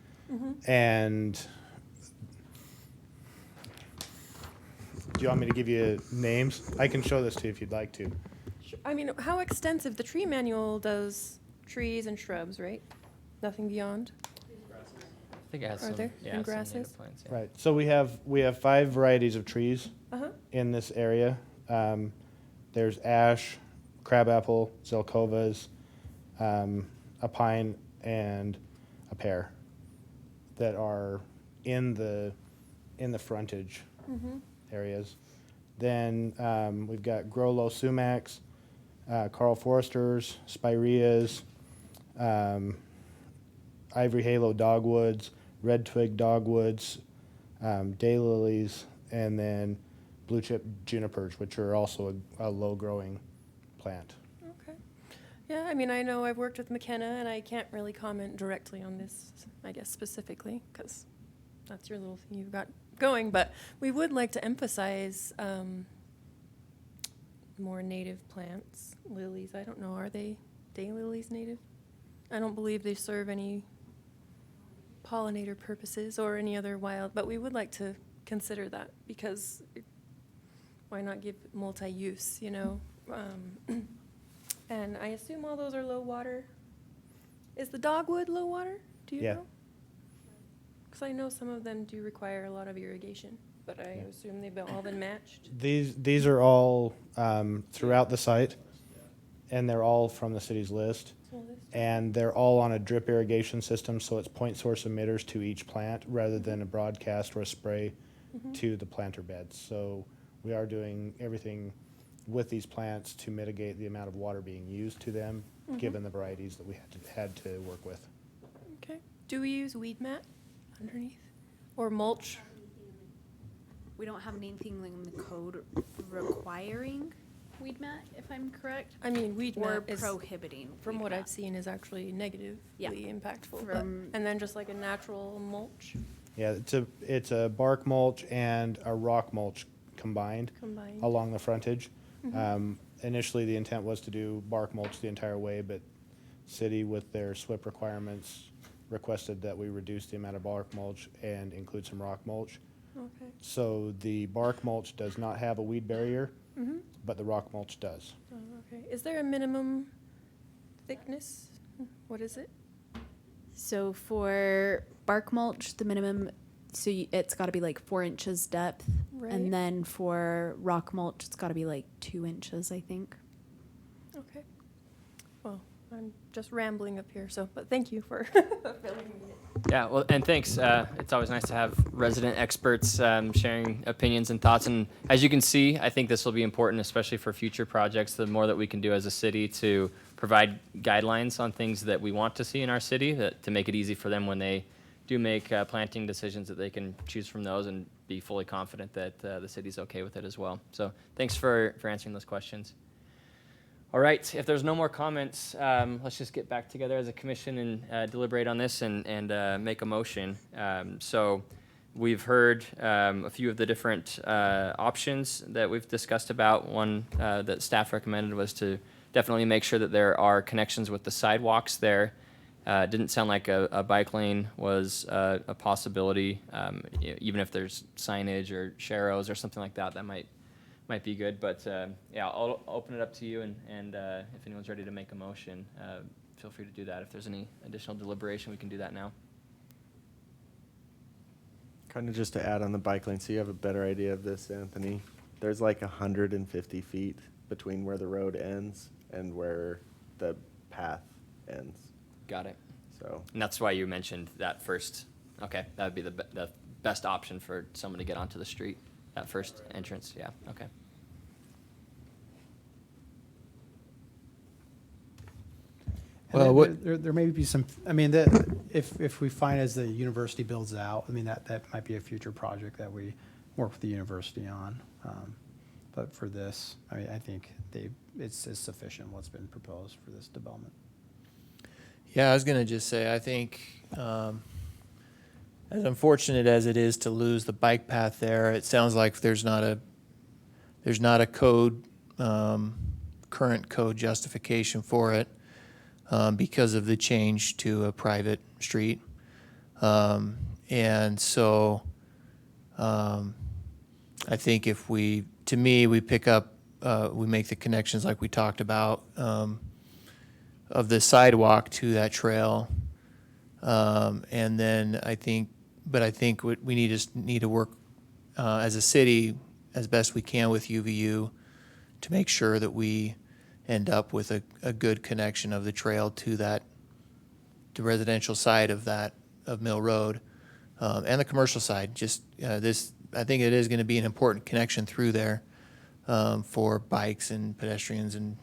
And do you want me to give you names? I can show this to you if you'd like to. I mean, how extensive? The tree manual does trees and shrubs, right? Nothing beyond? I think it has Are some, there? yeah, And some grasses? native plants. Yeah. Right. So we have 5 varieties of trees Uh-huh. in this area. There's ash, crabapple, zelkovas, a pine, and a pear that are in the frontage areas. Then we've got Grollo sumacs, Carl Foresters, spireas, ivory halo dogwoods, red twig dogwoods, daylilies, and then blue chip junipers, which are also a low growing plant. Okay. Yeah, I mean, I know I've worked with McKenna, and I can't really comment directly on this, I guess, specifically, because that's your little thing you've got going. But we would like to emphasize more native plants. Lilies, I don't know, are daylilies native? I don't believe they serve any pollinator purposes or any other wild, but we would like to consider that because why not give multi-use, you know? And I assume all those are low water. Is the dogwood low water? Do you Yeah. know? Because I know some of them do require a lot of irrigation, but I assume they've all been matched. These are all throughout the site, and they're all from the city's list. So this- And they're all on a drip irrigation system, so it's point source emitters to each plant rather than a broadcast or a spray to the planter beds. So we are doing everything with these plants to mitigate the amount of water being used to them, given the varieties that we had to work with. Okay. Do we use weed mat underneath? Or mulch? We don't have anything in the code requiring weed mat, if I'm correct, I mean, weed or mat is, prohibiting. from weed what mat. I've seen, is actually negatively Yeah. impactful. From- And then just like a natural mulch Yeah, it's a bark mulch and a rock mulch combined combined. along the frontage. Initially, the intent was to do bark mulch the entire way, but city with their SWIP requirements requested that we reduce the amount of bark mulch and include some rock mulch. Okay. So the bark mulch does not have a weed barrier, but the rock mulch does. Oh, okay. Is there a minimum thickness? What is it? So for bark mulch, the minimum, so it's got to be like 4 inches depth. Right. And then for rock mulch, it's got to be like 2 inches, I think. Okay. Well, I'm just rambling up here, so, but thank you for filling me in. Yeah, well, and thanks. It's always nice to have resident experts sharing opinions and thoughts. And as you can see, I think this will be important, especially for future projects. The more that we can do as a city to provide guidelines on things that we want to see in our city, to make it easy for them when they do make planting decisions, that they can choose from those and be fully confident that the city's okay with it as well. So thanks for answering those questions. All right, if there's no more comments, let's just get back together as a commission and deliberate on this and make a motion. So we've heard a few of the different options that we've discussed about. One that staff recommended was to definitely make sure that there are connections with the sidewalks there. Didn't sound like a bike lane was a possibility, even if there's signage or sharrows or something like that, that might be good. But yeah, I'll open it up to you, and if anyone's ready to make a motion, feel free to do that. If there's any additional deliberation, we can do that now. Kind of just to add on the bike lane, so you have a better idea of this, Anthony. There's like 150 feet between where the road ends and where the path ends. Got it. So, And that's why you mentioned that first. Okay, that would be the best option for someone to get onto the street, that first entrance. Yeah, okay. And Well, what- there may be some, I mean, if we find as the university builds out, I mean, that might be a future project that we work with the university on. But for this, I mean, I think it's sufficient what's been proposed for this development. Yeah, I was gonna just say, I think, as unfortunate as it is to lose the bike path there, it sounds like there's not a code, current code justification for it, because of the change to a private street. And so, I think if we pick up, we make the connections like we talked about, of the sidewalk to that trail. And then I think we need to work as a city as best we can with UVU to make sure that we end up with a good connection of the trail to the residential side of Mill Road, and the commercial side. I think it is going to be an important connection through there, for bikes and pedestrians and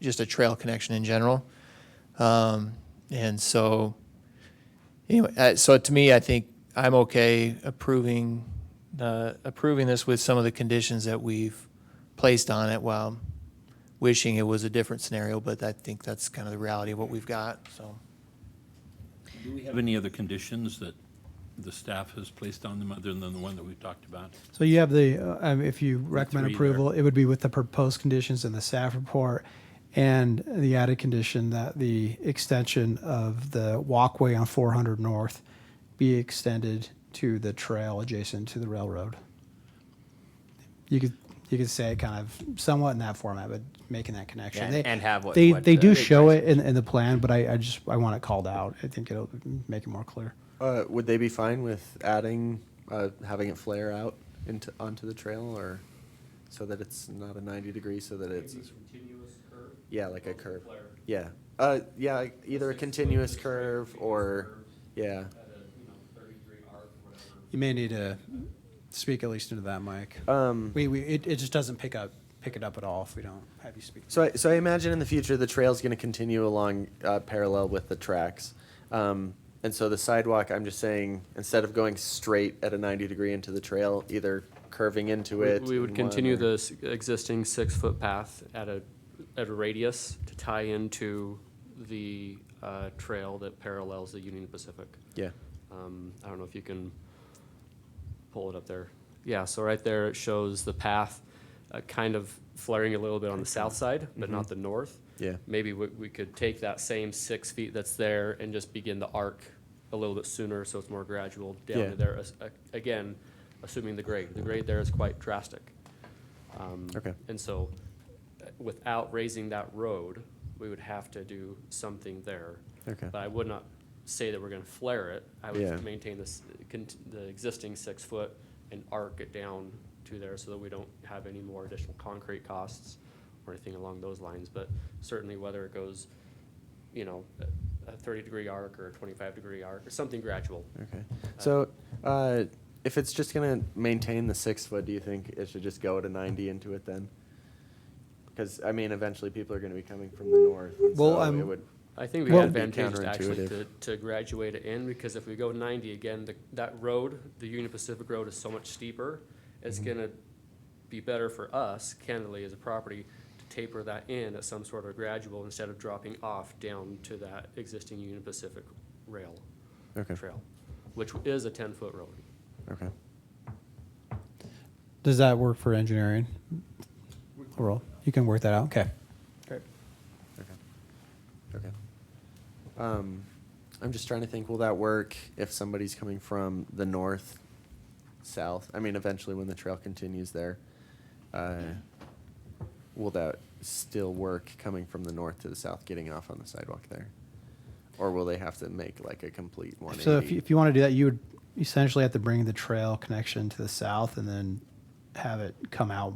just a trail connection in general. And so, anyway, so to me, I think I'm okay approving this with some of the conditions that we've placed on it, while wishing it was a different scenario, but I think that's kind of the reality of what we've got, so. Do we have any other conditions that the staff has placed on them other than the one that we talked about? So you have if you recommend three approval, it would be with the proposed conditions in the staff report, and the added condition that the extension of the walkway on 400 North be extended to the trail adjacent to the railroad. You could say it kind of somewhat in that format, but making that connection. Yeah, and have what they do the- show it in the plan, but I want it called out. I think it'll make it more clear. would they be fine with adding, having it flare out onto the trail, or so that it's not a 90 degree, so that it's continuous curve. yeah, like a curve. Yeah. Yeah, either a continuous curve or yeah. You may need to speak at least into that mic. It just doesn't pick it up at all if we don't have you speak. So I imagine in the future the trail's going to continue along parallel with the tracks, and so the sidewalk. I'm just saying, instead of going straight at a 90 degree into the trail, either curving into it. We would in continue one or- the existing 6-foot path at a radius to tie into the trail that parallels the Union Pacific. Yeah. I don't know if you can pull it up there. Yeah, so right there it shows the path kind of flaring a little bit on the south side, but not the north. Yeah. Maybe we could take that same 6 feet that's there and just begin the arc a little bit sooner, so it's more gradual down Yeah. to there. Again, assuming the grade there is quite drastic. Okay. And so, without raising that road, we would have to do something there. Okay. But I would not say that we're gonna flare it. I Yeah. would maintain the existing 6 foot and arc it down to there so that we don't have any more additional concrete costs or anything along those lines. But certainly whether it goes, a a 30-degree arc or a 25-degree arc, or something gradual. Okay. So, if it's just gonna maintain the 6 foot, do you think it should just go to 90 into it then? Because, I mean, eventually people are gonna be coming from the north, and Well, so it would, I think we Well- have advantage actually Counterintuitive. to graduate it in, because if we go 90 again, that road, the Union Pacific Road, is so much steeper. It's gonna be better for us, candidly, as a property, to taper that in at some sort of gradual instead of dropping off down to that existing Union Pacific rail okay, trail, which is a 10-foot road. okay. Does that work for engineering? Overall, you can work that out. Okay. Great. Okay. I'm just trying to think, will that work if somebody's coming from the north, south? I mean, eventually when the trail continues there, will that still work coming from the north to the south, getting off on the sidewalk there? Or will they have to make like a complete 180? So if you want to do that, you would essentially have to bring the trail connection to the south and then have it come out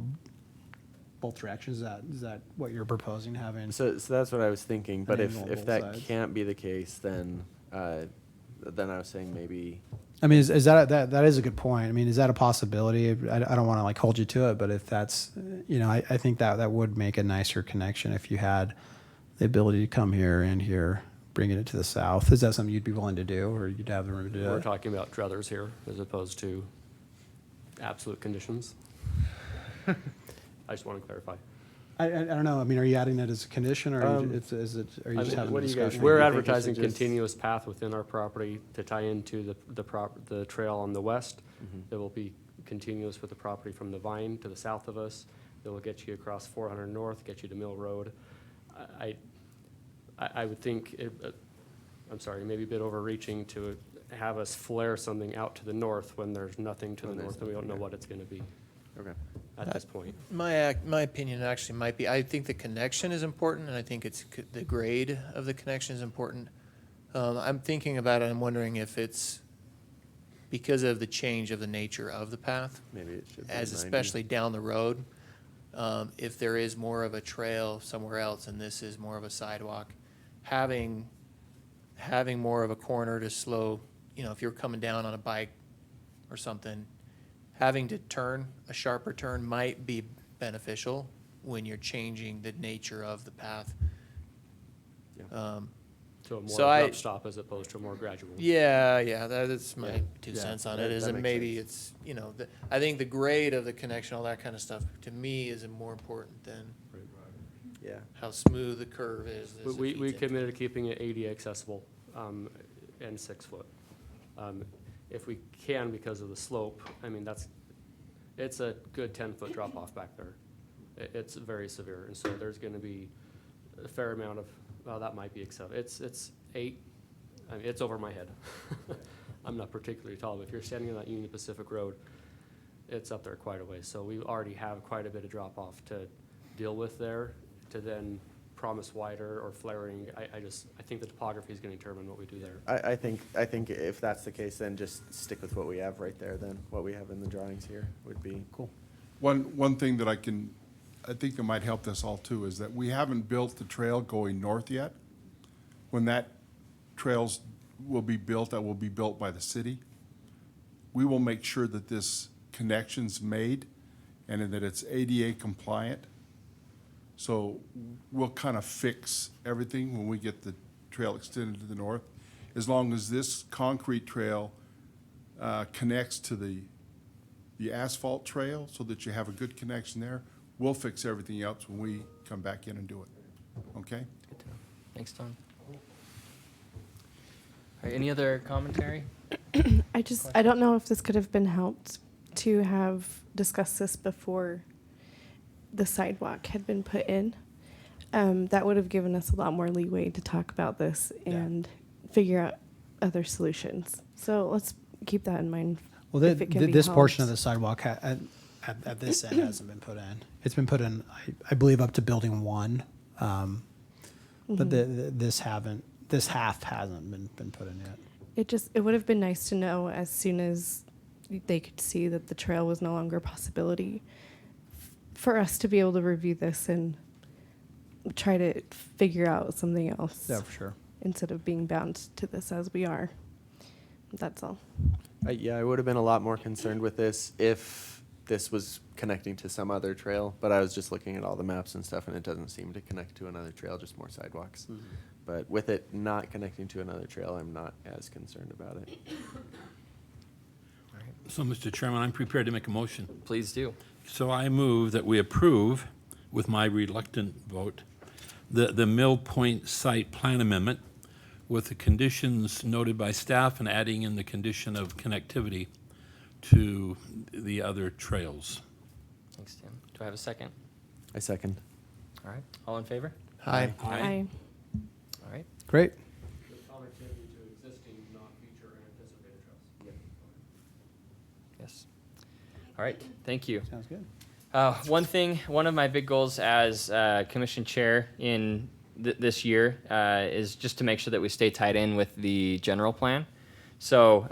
both directions. Is that what you're proposing, having? So that's what I was thinking, but angle on if both that sides. can't be the case, then I was saying maybe, I mean, is that is a good point. I mean, is that a possibility? I don't want to like hold you to it, but if that's, I think that would make a nicer connection if you had the ability to come here and here, bringing it to the south. Is that something you'd be willing to do, or you'd have the room to do We're it? talking about druthers here as opposed to absolute conditions. I just want to clarify. I don't know. I mean, are you adding it as a condition, or are you just having a discussion? We're You think it advertising should just- continuous path within our property to tie into the trail on the west. Mhm. That will be continuous with the property from the Vine to the south of us. That will get you across 400 North, get you to Mill Road. I would think, I'm sorry, maybe a bit overreaching to have us flare something out to the north when there's nothing to the When there's north and we don't know nothing, what it's going to be okay. at this point. My opinion actually might be, I think the connection is important, and I think the grade of the connection is important. I'm thinking about it, I'm wondering if it's because of the change of the nature of the path, Maybe it should be as 90. especially down the road. If there is more of a trail somewhere else and this is more of a sidewalk, having more of a corner to slow, if you're coming down on a bike or something, having to turn, a sharper turn might be beneficial when you're changing the nature of the path. Yeah. To a more So abrupt stop as opposed to a more gradual. Yeah, that's my Yeah. 2 Yeah, cents on that- it, is that that makes maybe sense. it's, I think the grade of the connection, all that kind of stuff, to me is more important than Yeah. how smooth the curve is. as it We feeds into committed to keeping it ADA accessible and 6 foot. If we can, because of the slope, I mean, it's a good 10-foot drop off back there. It's very severe, and so there's going to be a fair amount of, well, that might be excessive. It's 8, I mean, it's over my head. I'm not particularly tall, but if you're standing on that Union Pacific Road, it's up there quite a ways. So we already have quite a bit of drop off to deal with there, to then promise wider or flaring. I think the topography is going to determine what we do there. I think if that's the case, then just stick with what we have right there, then what we have in the drawings here would be. Cool. One thing that I think that might help this all too, is that we haven't built the trail going north yet. When that trails will be built, that will be built by the city, we will make sure that this connection's made and that it's ADA compliant. So we'll kind of fix everything when we get the trail extended to the north. As long as this concrete trail connects to the asphalt trail so that you have a good connection there, we'll fix everything else when we come back in and do it. Okay? Good to know. Thanks, Tom. All right, any other commentary? I don't know if this could have been helped to have discussed this before the sidewalk had been put in. That would have given us a lot more leeway to talk about this and figure out other solutions. So let's keep that in mind. Well, if it can be this portion of helped. the sidewalk at this end hasn't been put in. It's been put in, I believe, up to building 1, but this half hasn't been put in yet. It would have been nice to know as soon as they could see that the trail was no longer a possibility, for us to be able to review this and try to figure out something else. Yeah, for sure. instead of being bound to this as we are. That's all. Yeah, I would have been a lot more concerned with this if this was connecting to some other trail, but I was just looking at all the maps and stuff, and it doesn't seem to connect to another trail, just more sidewalks. But with it not connecting to another trail, I'm not as concerned about it. So, Mr. Chairman, I'm prepared to make a motion. Please do. So I move that we approve, with my reluctant vote, the Mill Point Site Plan Amendment with the conditions noted by staff and adding in the condition of connectivity to the other trails. Thanks, Tim. Do I have a second? I second. All right. All in favor? Hi. Aye. All right. Great. Connectivity to existing, not future anticipated trails. Yes. All right. Thank you. Sounds good. One of my big goals as commission chair in this year is just to make sure that we stay tied in with the general plan. So,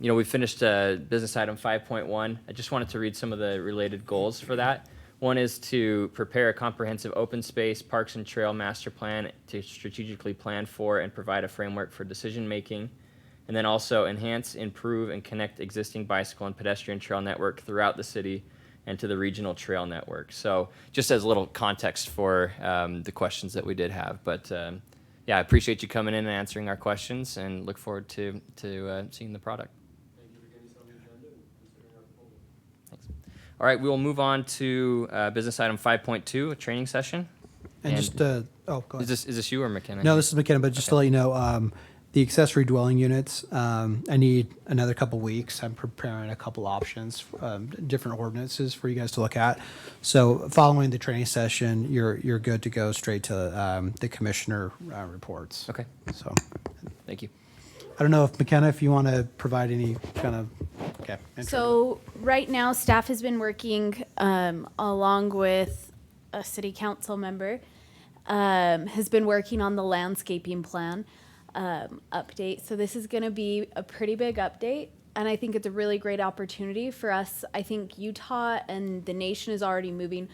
we finished business item 5.1. I just wanted to read some of the related goals for that. One is to prepare a comprehensive open space, parks and trail master plan to strategically plan for and provide a framework for decision making. And then also enhance, improve, and connect existing bicycle and pedestrian trail network throughout the city and to the regional trail network. So just as a little context for the questions that we did have. But I appreciate you coming in and answering our questions and look forward to seeing the product. Thank you for getting this on the agenda and considering our proposal. Thanks. All right, we will move on to business item 5.2, a training session. And just, go ahead. Is this you or McKenna? No, this is McKenna, but just to let you know, the accessory dwelling units, I need another couple weeks. I'm preparing a couple options, different ordinances for you guys to look at. So following the training session, you're good to go straight to the commissioner reports. Okay. So, Thank you. I don't know if McKenna, if you want to provide any kind of, okay. intro. So right now, staff has been working along with a city council member, has been working on the landscaping plan update. So this is going to be a pretty big update, and I think it's a really great opportunity for us. I think Utah and the nation is already moving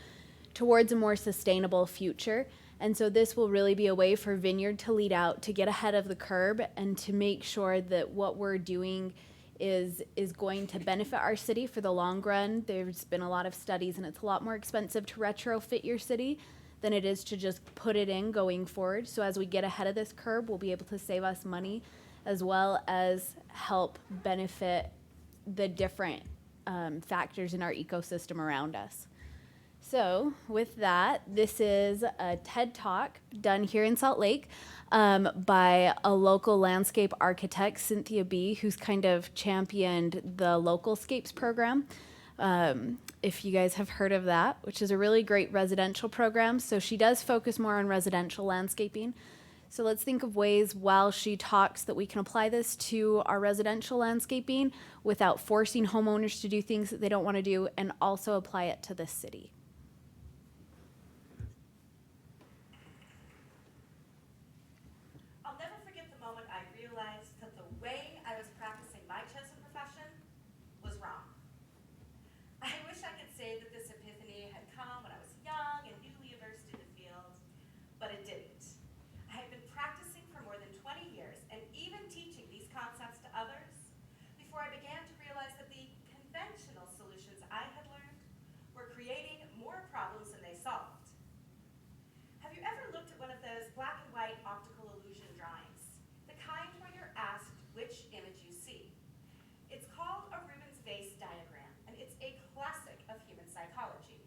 towards a more sustainable future. And so this will really be a way for Vineyard to lead out, to get ahead of the curve, and to make sure that what we're doing is going to benefit our city for the long run. There's been a lot of studies, and it's a lot more expensive to retrofit your city than it is to just put it in going forward. So as we get ahead of this curve, we'll be able to save us money as well as help benefit the different factors in our ecosystem around us. So with that, this is a TED Talk done here in Salt Lake by a local landscape architect, Cynthia B., who's kind of championed the Localscapes program. If you guys have heard of that, which is a really great residential program. So she does focus more on residential landscaping. So let's think of ways while she talks that we can apply this to our residential landscaping without forcing homeowners to do things that they don't want to do, and also apply it to the city. I'll never forget the moment I realized that the way I was practicing my chosen profession was wrong. I wish I could say that this epiphany had come when I was young and newly immersed in the field, but it didn't. I had been practicing for more than 20 years and even teaching these concepts to others before I began to realize that the conventional solutions I had learned were creating more problems than they solved. Have you ever looked at one of those black and white optical illusion drawings? The kind where you're asked which image you see. It's called a Rubens vase diagram, and it's a classic of human psychology.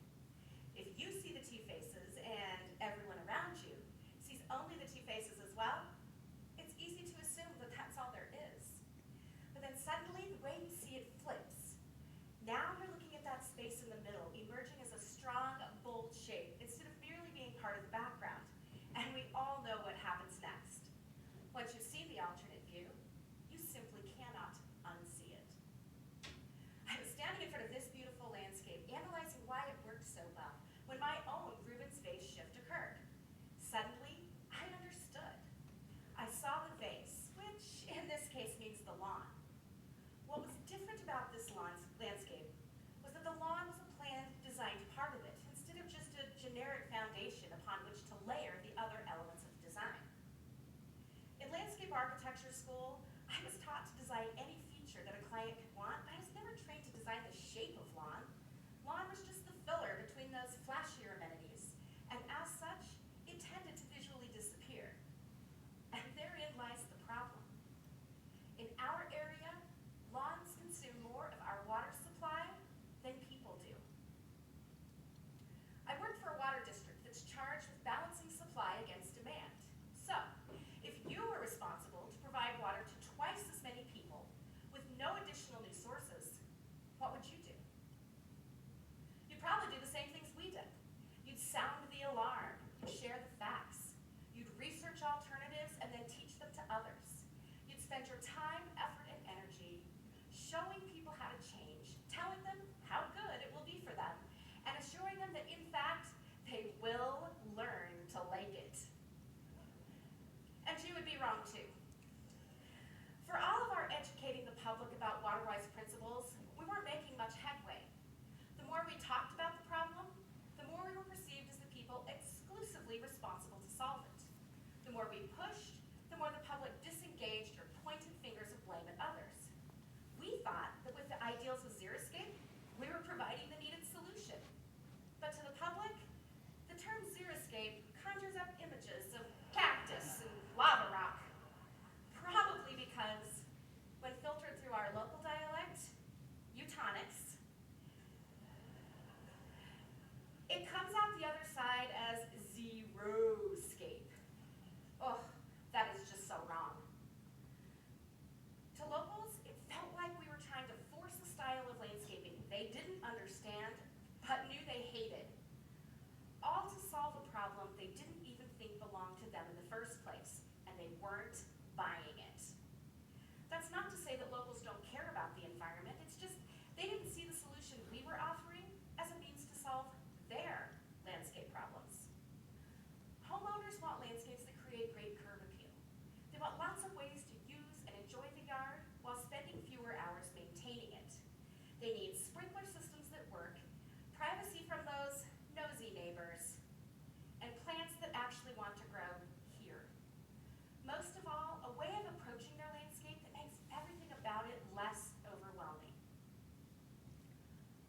If you see the two faces and everyone around you sees only the two faces as well, it's easy to assume that that's all there is. But then suddenly the way you see it flips. Now you're looking at that space in the middle, emerging as a strong, bold shape, instead of merely being part of the background. And we all know what happens next. Once you see the alternate view, you simply cannot unsee it. I was standing in front of this beautiful landscape, analyzing why it worked so well, when my own Rubens vase shift occurred. Suddenly, I understood. I saw the vase, which in this case means the lawn. What was different design any feature that a client could want. I was never trained to design the shape of lawn. Lawn was just the filler between those flashier amenities, and as such, it tended to visually disappear. And therein lies the problem. In our area, lawns consume more of our water supply than people do. I work for a water district that's charged with balancing supply against demand. So, if you were responsible to provide water to twice as many people with no additional new sources, what would you do? You'd probably do the same things we did. You'd sound the alarm, you'd share the facts, you'd research alternatives and then teach them to others. You'd spend your time, effort, and energy showing people how to change, telling them how good it will be for them, and assuring them that in fact, they will learn to like it. And you would be wrong too. For all of our educating the public about WaterWise principles, we weren't making much headway. The more we talked about the problem, the more we were perceived as the people exclusively responsible to solve it. The more we pushed, the more the public disengaged or pointed fingers of blame at others. We thought that with the ideals of Xeriscape, we were providing the needed solution. But to the public, the term Xeriscape conjures up images of cactus and lava rock. Probably because, when filtered through our local dialect, Utonics, it comes out the other side as Zeroscape. Oh, that is just so wrong. To locals, it felt like we were trying to force a style of landscaping they didn't understand, but knew they hated. All to solve a problem they didn't even think belonged to them in the first place, and they weren't buying it. That's not to say that locals don't care about the environment, it's just they didn't see the solution we were offering as a means to solve their landscape problems. Homeowners want landscapes that create great curb appeal. They want lots of ways to use and enjoy the yard while spending fewer hours maintaining it. They need sprinkler systems that work, privacy from those nosy neighbors, and plants that actually want to grow here. Most of all, a way of approaching their landscape that makes everything about it less overwhelming.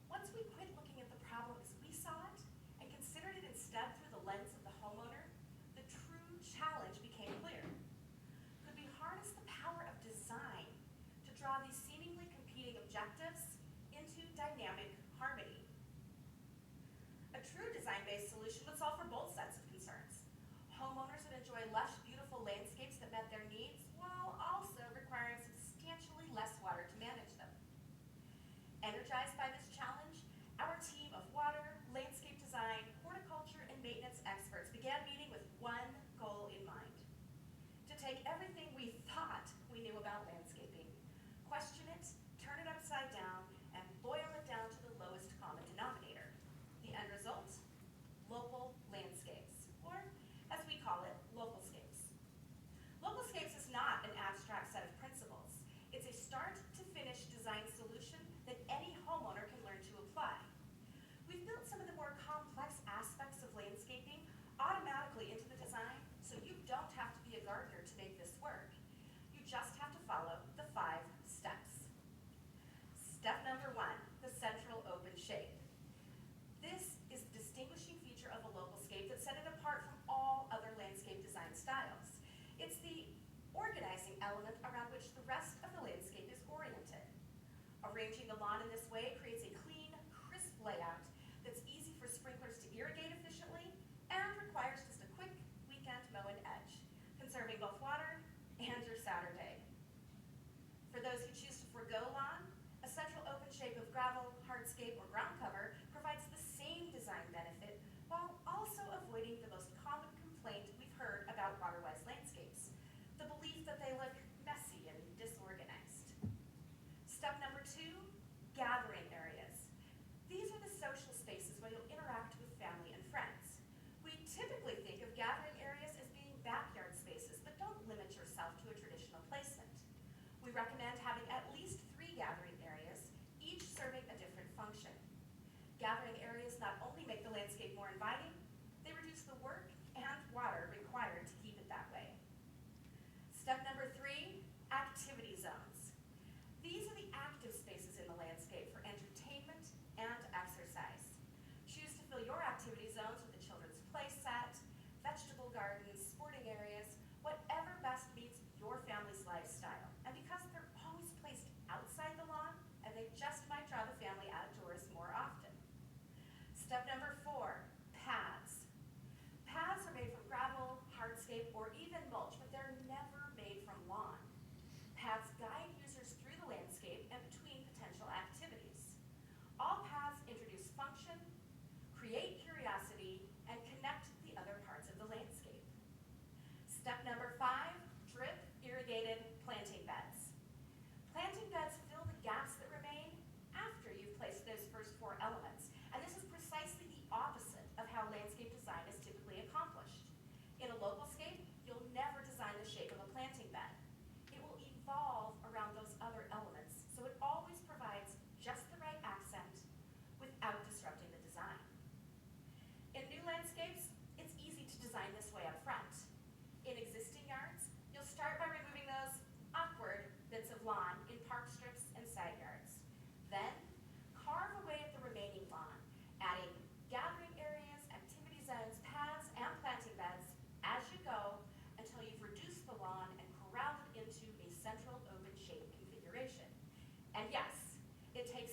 Once we quit looking at the problem as we saw it and considered it instead through the lens of the homeowner, the true challenge became clear. Could we harness the power of design to draw these seemingly competing objectives into dynamic harmony? A true design-based solution would solve for both sets of concerns. Homeowners would enjoy lush, beautiful landscapes that met their needs, while also requiring substantially less water to manage them. Energized by this challenge, our team of water, landscape design, horticulture, and maintenance experts began meeting with one goal in mind: to take everything we thought we knew about landscaping, question it, turn it upside down, and boil it down to the lowest common denominator. The end result? Local landscapes, or as we call it, localscapes. Localscapes is not an abstract set of principles. It's a start-to-finish design solution that any homeowner can learn to apply. We've built some of the more complex aspects of landscaping automatically into the design, so you don't have to be a gardener to make this work. You just have to follow the 5 steps. Step number 1, the central open shape. This is the distinguishing feature of a localscape that set it apart from all other landscape design styles. It's the organizing element around which the rest of the landscape is oriented. Arranging the lawn in this way creates a clean, crisp layout that's easy for sprinklers to irrigate efficiently and requires just a quick weekend mow and edge, conserving both water and your Saturday. For those who choose to forego lawn, a central open shape of gravel, hardscape, or ground cover provides the same design benefit while also avoiding the most common complaint we've heard about WaterWise landscapes: the belief that they look messy and disorganized. Step number 2, gathering areas. These are the social spaces where you'll interact with family and friends. We typically think of gathering areas as being backyard spaces, but don't limit yourself to a traditional placement. We recommend having at least 3 gathering areas, each serving a different function. Gathering areas not only make the landscape more inviting, they reduce the work and water required to keep it that way. Step number 3, activity zones.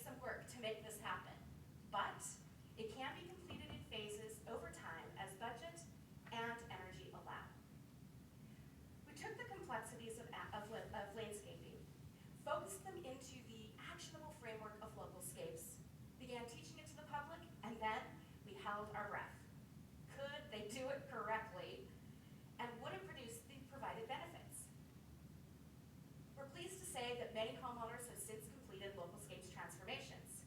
some work to make this happen, but it can be completed in phases over time as budget and energy allow. We took the complexities of landscaping, focused them into the actionable framework of localscapes, began teaching it to the public, and then we held our breath. Could they do it correctly? And would it produce the provided benefits? We're pleased to say that many homeowners have since completed localscapes transformations.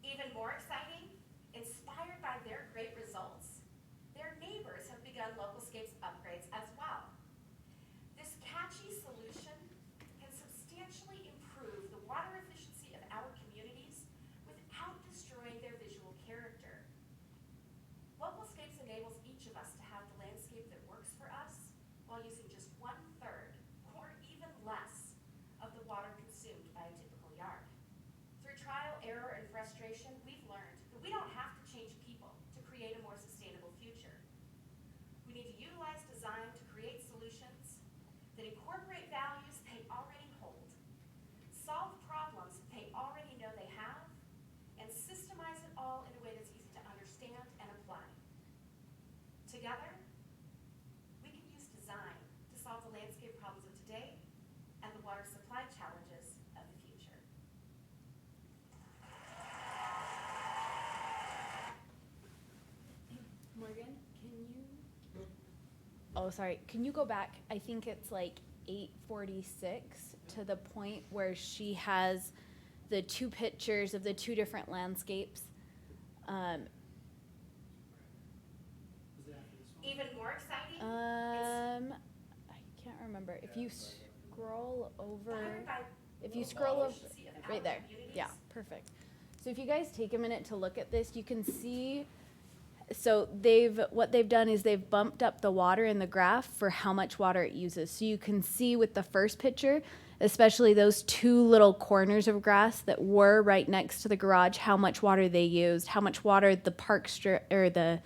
Even more exciting, inspired by their great results, their neighbors have begun localscapes upgrades as well. This catchy solution can substantially improve the water efficiency of our communities without destroying their visual character. Localscapes enables each of us to have the landscape that works for us while using just 1/3 or even less of the water consumed by a typical yard. Through trial, error, and frustration, we've learned that we don't have to change people to create a more sustainable future. We need to utilize design to create solutions that incorporate values they already hold, solve problems they already know they have, and systemize it all in a way that's easy to understand and apply. Together, we can use design to solve the landscape problems of today and the water supply challenges of the future. Morgan, can you? Oh, sorry. Can you go back? I think it's like 8:46 to the point where she has the two pictures of the two different landscapes. Even more exciting, I can't remember. If you scroll over, inspired by if you scroll over, efficiency of our right there. communities. Yeah, perfect. So if you guys take a minute to look at this, you can see. So what they've done is they've bumped up the water in the graph for how much water it uses. So you can see with the first picture, especially those two little corners of grass that were right next to the garage, how much water they used, how much water the park strip or the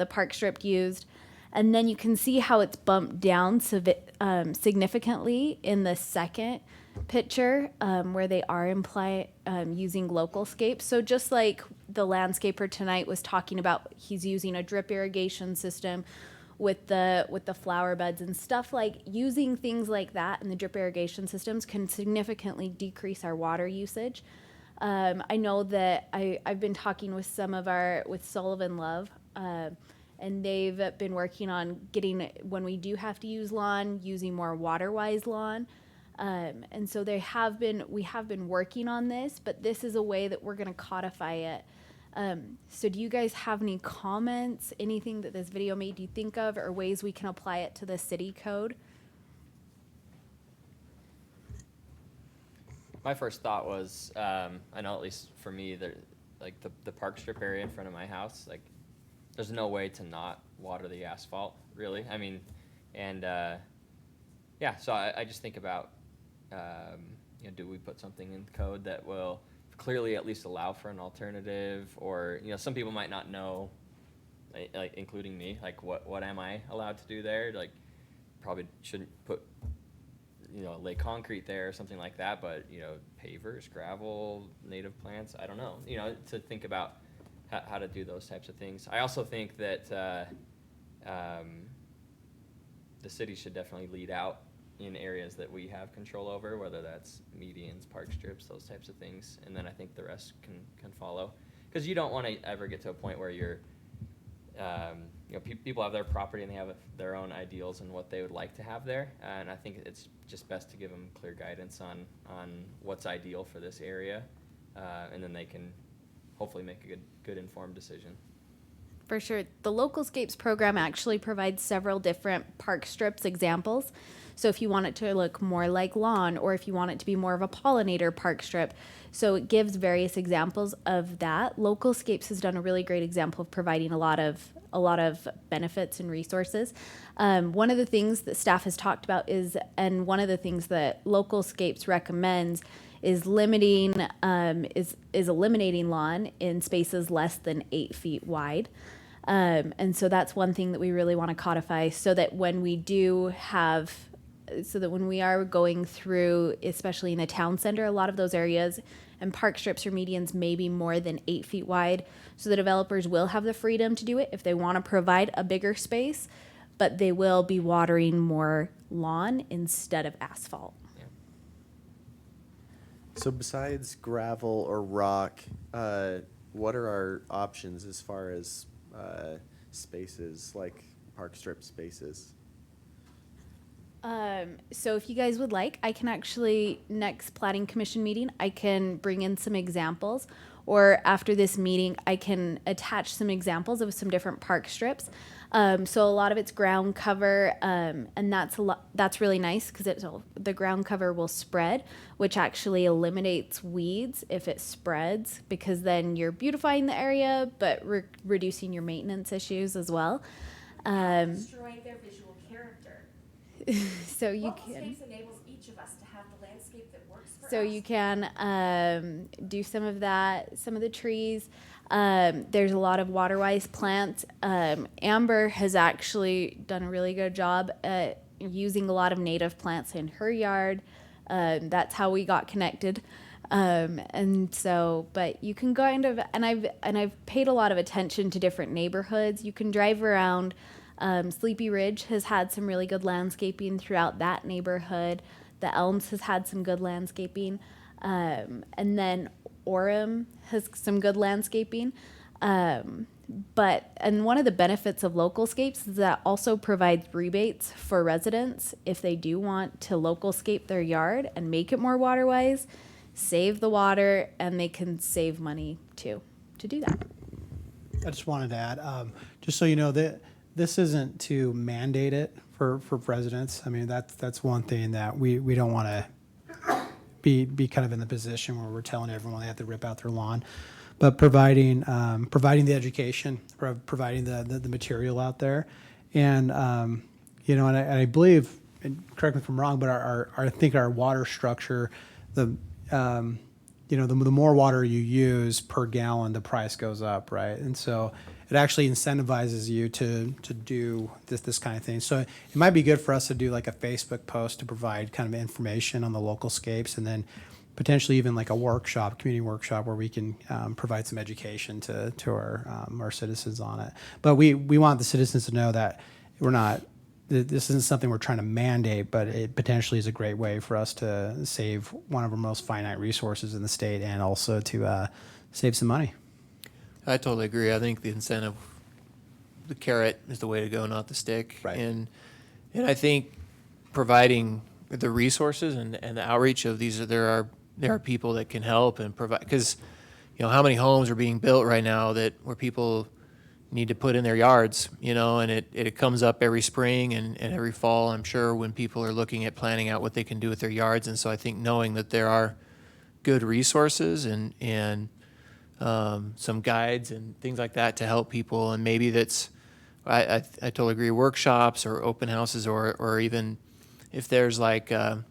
park strip used. And then you can see how it's bumped down significantly in the second picture where they are using localscapes. So just like the landscaper tonight was talking about, he's using a drip irrigation system with the flower beds and stuff, like using things like that in the drip irrigation systems can significantly decrease our water usage. I know that I've been talking with with Sullivan Love, and they've been working on getting, when we do have to use lawn, using more water-wise lawn. And so we have been working on this, but this is a way that we're going to codify it. So do you guys have any comments, anything that this video made you think of, or ways we can apply it to the city code? My first thought was, I know at least for me, like the park strip area in front of my house, like there's no way to not water the asphalt, really. I mean, and yeah, so I just think about, do we put something in code that will clearly at least allow for an alternative, or some people might not know, like including me, like what am I allowed to do there? Like probably shouldn't put lay concrete there or something like that, but pavers, gravel, native plants, I don't know, to think about how to do those types of things. I also think that the city should definitely lead out in areas that we have control over, whether that's medians, park strips, those types of things, and then I think the rest can follow. Because you don't want to ever get to a point where you're, people have their property and they have their own ideals and what they would like to have there, and I think it's just best to give them clear guidance on what's ideal for this area, and then they can hopefully make a good informed decision. For sure. The Localscapes program actually provides several different park strips examples. So if you want it to look more like lawn, or if you want it to be more of a pollinator park strip, so it gives various examples of that. Localscapes has done a really great example of providing a lot of benefits and resources. One of the things that staff has talked about and one of the things that Localscapes recommends is eliminating lawn in spaces less than 8 feet wide. And so that's one thing that we really want to codify, so that when we are going through, especially in the town center, a lot of those areas, and park strips or medians may be more than 8 feet wide. So the developers will have the freedom to do it if they want to provide a bigger space, but they will be watering more lawn instead of asphalt. So besides gravel or rock, what are our options as far as spaces, like park strip spaces? So if you guys would like, I can actually, next planning commission meeting, I can bring in some examples, or after this meeting, I can attach some examples of some different park strips. So a lot of it's ground cover, and that's really nice because the ground cover will spread, which actually eliminates weeds if it spreads, because then you're beautifying the area, but reducing your maintenance issues as well. Destroying their visual character. So you Local can. Scapes enables each of us to have the landscape that works for us. So you can do some of that, some of the trees. There's a lot of water-wise plants. Amber has actually done a really good job at using a lot of native plants in her yard. That's how we got connected. And so, but you can kind of, and I've paid a lot of attention to different neighborhoods. You can drive around. Sleepy Ridge has had some really good landscaping throughout that neighborhood. The Elms has had some good landscaping. And then Orem has some good landscaping. And one of the benefits of Localscapes is that also provides rebates for residents if they do want to localscape their yard and make it more water-wise, save the water, and they can save money too to do that. I just wanted to add, just so you know, that this isn't to mandate it for residents. I mean, that's one thing that we don't want to be kind of in the position where we're telling everyone they have to rip out their lawn. But providing the education, providing the material out there, and and I believe, and correct me if I'm wrong, but I think our water structure, the more water you use per gallon, the price goes up, right? And so it actually incentivizes you to do this kind of thing. So it might be good for us to do like a Facebook post to provide kind of information on the Localscapes, and then potentially even like a workshop, community workshop, where we can provide some education to our citizens on it. But we want the citizens to know that this isn't something we're trying to mandate, but it potentially is a great way for us to save one of our most finite resources in the state, and also to save some money. I totally agree. I think the incentive, the carrot is the way to go, not the stick. Right. And I think providing the resources and the outreach of these, there are people that can help and provide, because how many homes are being built right now where people need to put in their yards, and it comes up every spring and every fall, I'm sure, when people are looking at planning out what they can do with their yards. And so I think knowing that there are good resources and some guides and things like that to help people, and maybe I totally agree, workshops or open houses, or even if there's like some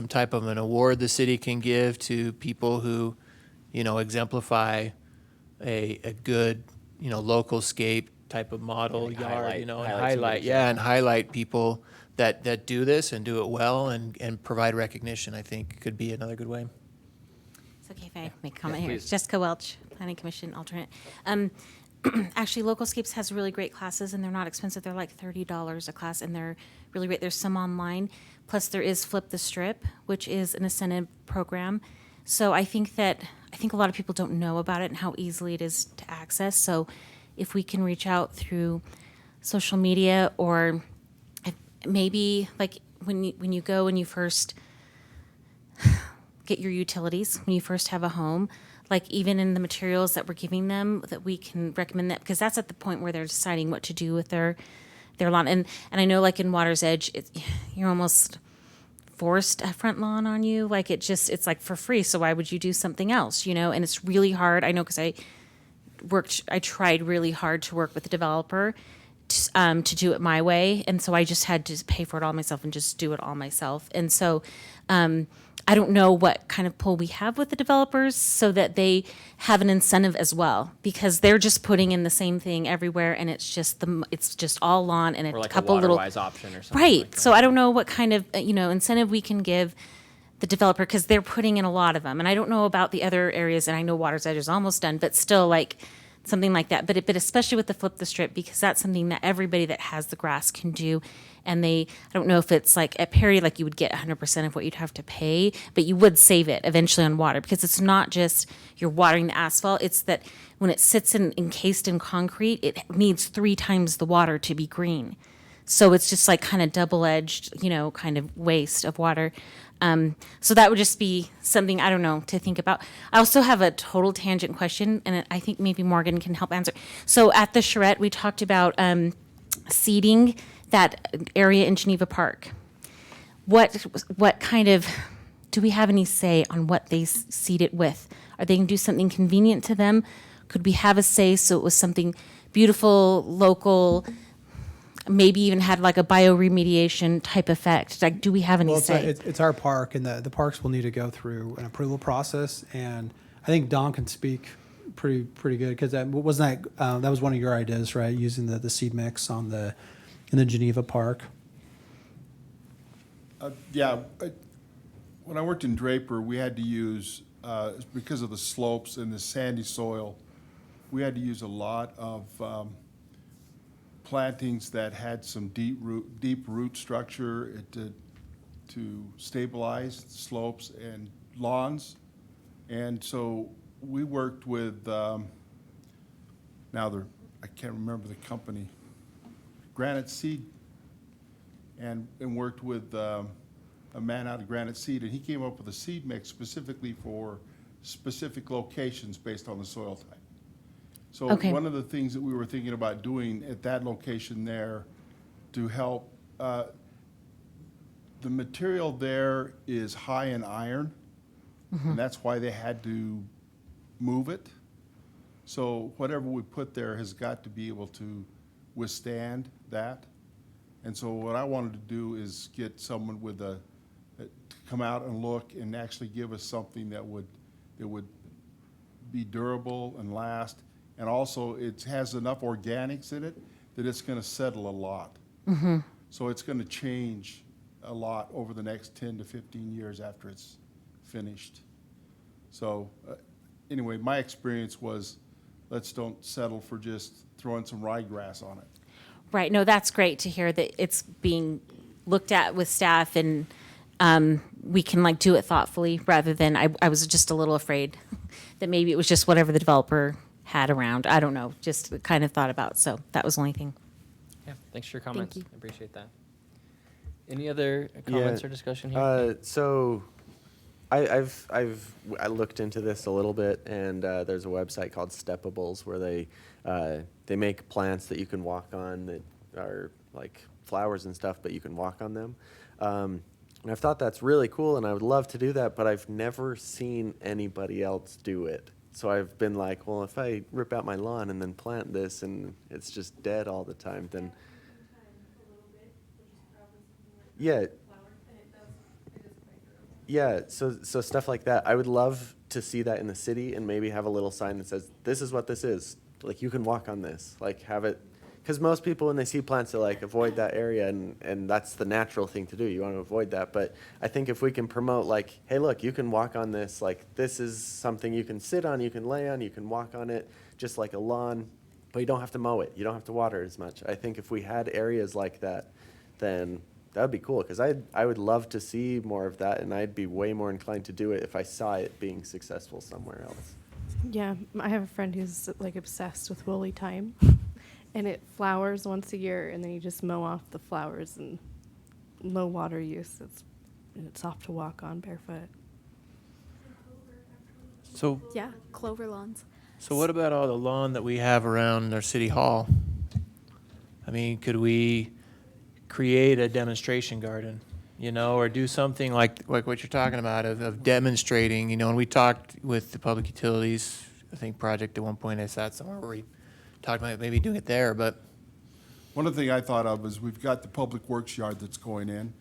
type of an award the city can give to people who exemplify a good Localscape type of model Like yard, highlight and highlight people that do this and do it well, and provide recognition, I think could be another good way. It's okay if I make a comment Yeah, here. please. Jessica Welch, Planning Commission alternate. Actually, Localscapes has really great classes, and they're not expensive. They're like $30 a class, and they're really great. There's some online. Plus, there is Flip the Strip, which is an incentive program. So I think a lot of people don't know about it and how easily it is to access. So if we can reach out through social media, or maybe like when you go and you first get your utilities, when you first have a home, like even in the materials that we're giving them, that we can recommend that, because that's at the point where they're deciding what to do with their lawn. And I know, like in Water's Edge, you're almost forced a front lawn on you. Like it's like for free. So why would you do something else? And it's really hard. I know, because I tried really hard to work with the developer to do it my way. And so I just had to pay for it all myself and just do it all myself. And so, I don't know what kind of pull we have with the developers so that they have an incentive as well, because they're just putting in the same thing everywhere, and it's just all lawn and Or a like couple a little water-wise option or something. right. like that. So I don't know what kind of incentive we can give the developer, because they're putting in a lot of them. And I don't know about the other areas, and I know Water's Edge is almost done, but still like something like that. But especially with the flip the strip, because that's something that everybody that has the grass can do. And I don't know if it's like at Perry, like you would get 100% of what you'd have to pay, but you would save it eventually on water, because it's not just you're watering the asphalt. It's that when it sits encased in concrete, it needs 3 times the water to be green. So it's just like kind of double-edged, kind of waste of water. So that would just be something, I don't know, to think about. I also have a total tangent question, and I think maybe Morgan can help answer. So at the charrette, we talked about seeding that area in Geneva Park. What kind of, do we have any say on what they seed it with? Are they going to do something convenient to them? Could we have a say so it was something beautiful, local, maybe even had like a bioremediation type effect? Like, do we have any say? It's our park, and the parks will need to go through an approval process. And I think Don can speak pretty good, because that was one of your ideas, right? Using the seed mix in the Geneva Park. When I worked in Draper, we had to use, because of the slopes and the sandy soil, we had to use a lot of plantings that had some deep root structure to stabilize slopes and lawns. And so we worked with, I can't remember the company, Granite Seed, and worked with a man out of Granite Seed, and he came up with a seed mix specifically for specific locations based on the soil type. So one of the things that we were thinking about doing at that location there to help, the material there is high in iron, and that's why they had to move it. So whatever we put there has got to be able to withstand that. And so what I wanted to do is get someone to come out and look and actually give us something that would be durable and last. And also, it has enough organics in it that it's going to settle a lot. So it's going to change a lot over the next 10 to 15 years after it's finished. So anyway, my experience was, let's don't settle for just throwing some ryegrass on it. Right. No, that's great to hear that it's being looked at with staff, and we can do it thoughtfully, rather than, I was just a little afraid that maybe it was just whatever the developer had around. I don't know, just kind of thought about. So that was the only thing. Yeah, thanks for your comments. Thank you. I appreciate that. Any other comments or discussion here? So I looked into this a little bit, and there's a website called Steppables where they make plants that you can walk on that are like flowers and stuff, but you can walk on them. And I've thought that's really cool, and I would love to do that, but I've never seen anybody else do it. So I've been like, well, if I rip out my lawn and then plant this and it's just dead all the time, then so stuff like that. I would love to see that in the city, and maybe have a little sign that says, this is what this is. Like, you can walk on this. Like, have it, because most people, when they see plants, they avoid that area, and that's the natural thing to do. You want to avoid that. But I think if we can promote, hey, look, you can walk on this. This is something you can sit on, you can lay on, you can walk on it, just like a lawn, but you don't have to mow it. You don't have to water it as much. I think if we had areas like that, then that would be cool, because I would love to see more of that, and I'd be way more inclined to do it if I saw it being successful somewhere else. Yeah, I have a friend who's obsessed with woolly thyme, and it flowers once a year, and then you just mow off the flowers, and low water use. It's soft to walk on barefoot. So Yeah, clover lawns. So what about all the lawn that we have around our city hall? I mean, could we create a demonstration garden, or do something like what you're talking about of demonstrating, and we talked with the public utilities, I think project at one point, I saw it somewhere where we talked about maybe doing it there, but. One of the things I thought of is we've got the public works yard that's going in.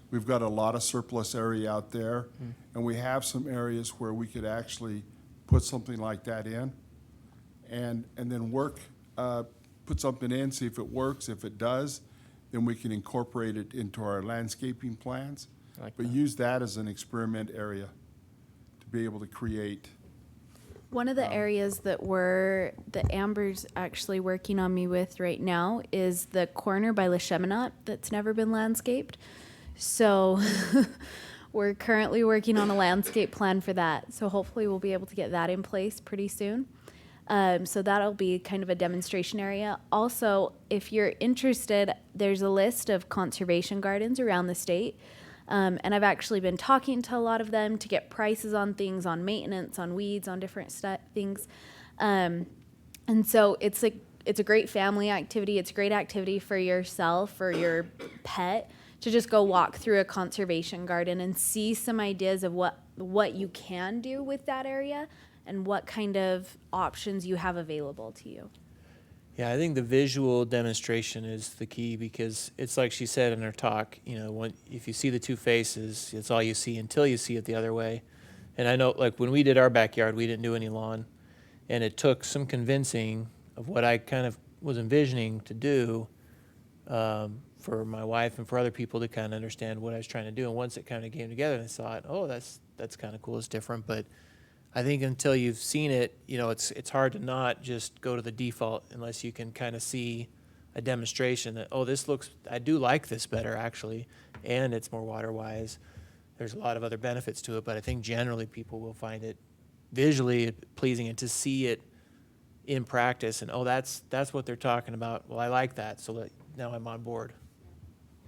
We've got a lot of surplus area out there, and we have some areas where we could actually put something like that in, and then put something in, see if it works. If it does, then we can incorporate it into our landscaping plans. I like But that. use that as an experiment area to be able to create. One of the areas that Amber's actually working on me with right now is the corner by Le Cheminot that's never been landscaped. So we're currently working on a landscape plan for that. So hopefully we'll be able to get that in place pretty soon. So that'll be kind of a demonstration area. Also, if you're interested, there's a list of conservation gardens around the state. And I've actually been talking to a lot of them to get prices on things, on maintenance, on weeds, on different things. And so it's a great family activity. It's a great activity for yourself or your pet to just go walk through a conservation garden and see some ideas of what you can do with that area and what kind of options you have available to you. Yeah, I think the visual demonstration is the key because it's like she said in her talk, if you see the two faces, it's all you see until you see it the other way. And I know, like, when we did our backyard, we didn't do any lawn. And it took some convincing of what I kind of was envisioning to do for my wife and for other people to kind of understand what I was trying to do. And once it kind of came together, I thought, oh, that's kind of cool. It's different. But I think until you've seen it, it's hard to not just go to the default unless you can kind of see a demonstration that, oh, I do like this better actually, and it's more water wise. There's a lot of other benefits to it, but I think generally people will find it visually pleasing and to see it in practice and, oh, that's what they're talking about. Well, I like that, so now I'm on board.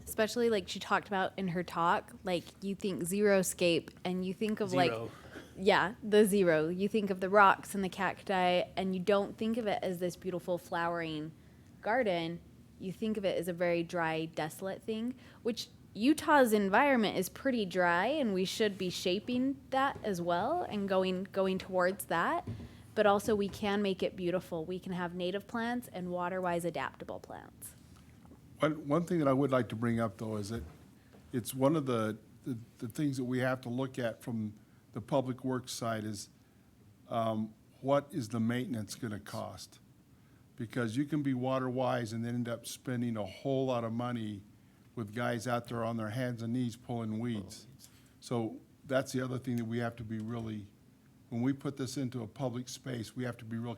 Especially like she talked about in her talk, like you think xeriscape and you think of Zero. the zero. You think of the rocks and the cacti, and you don't think of it as this beautiful flowering garden. You think of it as a very dry, desolate thing, which Utah's environment is pretty dry, and we should be shaping that as well and going towards that. But also we can make it beautiful. We can have native plants and water-wise adaptable plants. One thing that I would like to bring up, though, is that it's one of the things that we have to look at from the public works side is what is the maintenance going to cost? Because you can be water wise and then end up spending a whole lot of money with guys out there on their hands and knees pulling weeds. So that's the other thing that we have to be really, when we put this into a public space, we have to be real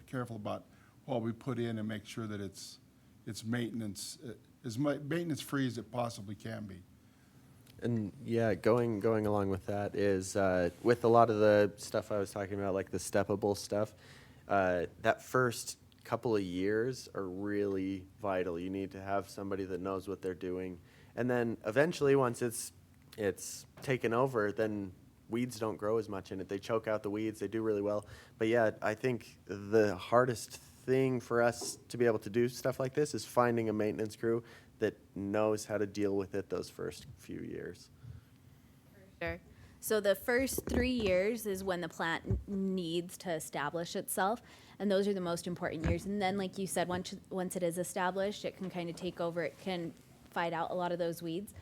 careful about what we put in and make sure that it's maintenance, as maintenance free as it possibly can be. And yeah, going along with that is with a lot of the stuff I was talking about, like the steppable stuff, that first couple of years are really vital. You need to have somebody that knows what they're doing. And then eventually once it's taken over, then weeds don't grow as much in it. They choke out the weeds, they do really well. But yeah, I think the hardest thing for us to be able to do stuff like this is finding a maintenance crew that knows how to deal with it those first few years. Sure. So the first 3 years is when the plant needs to establish itself, and those are the most important years. And then, like you said, once it is established, it can kind of take over. It can fight out a lot of those weeds.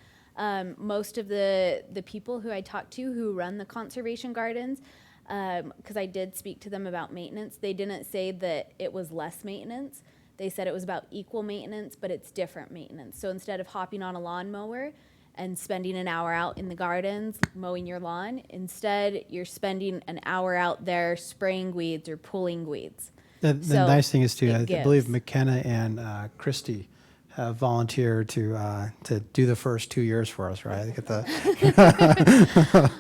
Most of the people who I talked to who run the conservation gardens, because I did speak to them about maintenance, they didn't say that it was less maintenance. They said it was about equal maintenance, but it's different maintenance. So instead of hopping on a lawnmower and spending an hour out in the gardens mowing your lawn, instead you're spending an hour out there spraying weeds or pulling weeds. The So nice thing is too, it I believe gives. McKenna and Christy have volunteered to do the first 2 years for us, right? Get the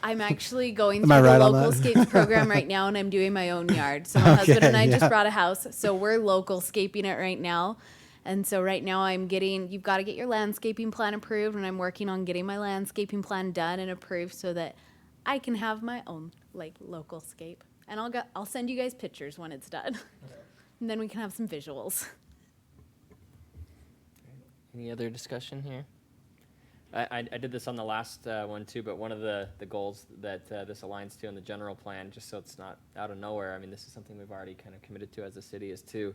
I'm actually going Am through I the right on local that? scapes program right now, and I'm doing my own yard. So my husband and I Okay, just yeah. brought a house, so we're local scaping it right now. And so right now you've got to get your landscaping plan approved, and I'm working on getting my landscaping plan done and approved so that I can have my own local scape. And I'll send you guys pictures when it's done. And then we can have some visuals. Any other discussion here? I did this on the last one too, but one of the goals that this aligns to in the general plan, just so it's not out of nowhere, I mean, this is something we've already kind of committed to as a city, is to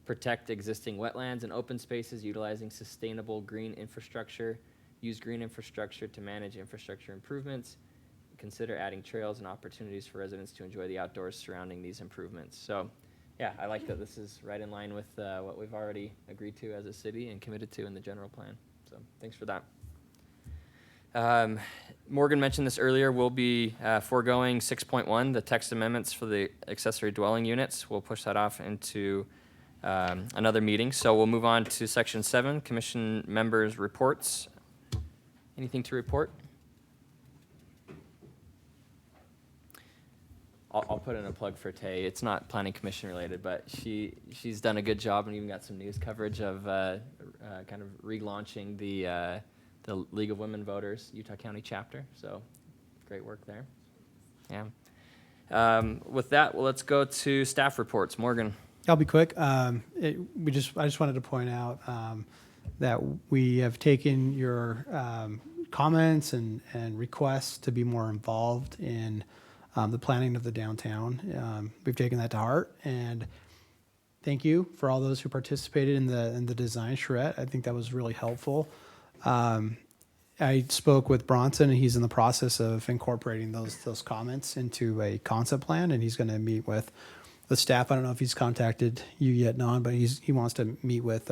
protect existing wetlands and open spaces utilizing sustainable green infrastructure, use green infrastructure to manage infrastructure improvements, consider adding trails and opportunities for residents to enjoy the outdoors surrounding these improvements. So yeah, I like that this is right in line with what we've already agreed to as a city and committed to in the general plan. So thanks for that. Morgan mentioned this earlier. We'll be foregoing 6.1, the text amendments for the accessory dwelling units. We'll push that off into another meeting. So we'll move on to section 7, commission members' reports. Anything to report? I'll put in a plug for Tay. It's not planning commission related, but she's done a good job and even got some news coverage of kind of relaunching the League of Women Voters Utah County chapter. So great work there. Yeah. With that, well, let's go to staff reports. Morgan. I'll be quick. I just wanted to point out that we have taken your comments and requests to be more involved in the planning of the downtown. We've taken that to heart, and thank you for all those who participated in the design charrette. I think that was really helpful. I spoke with Bronson, and he's in the process of incorporating those comments into a concept plan, and he's going to meet with the staff. I don't know if he's contacted you yet, Non, but he wants to meet with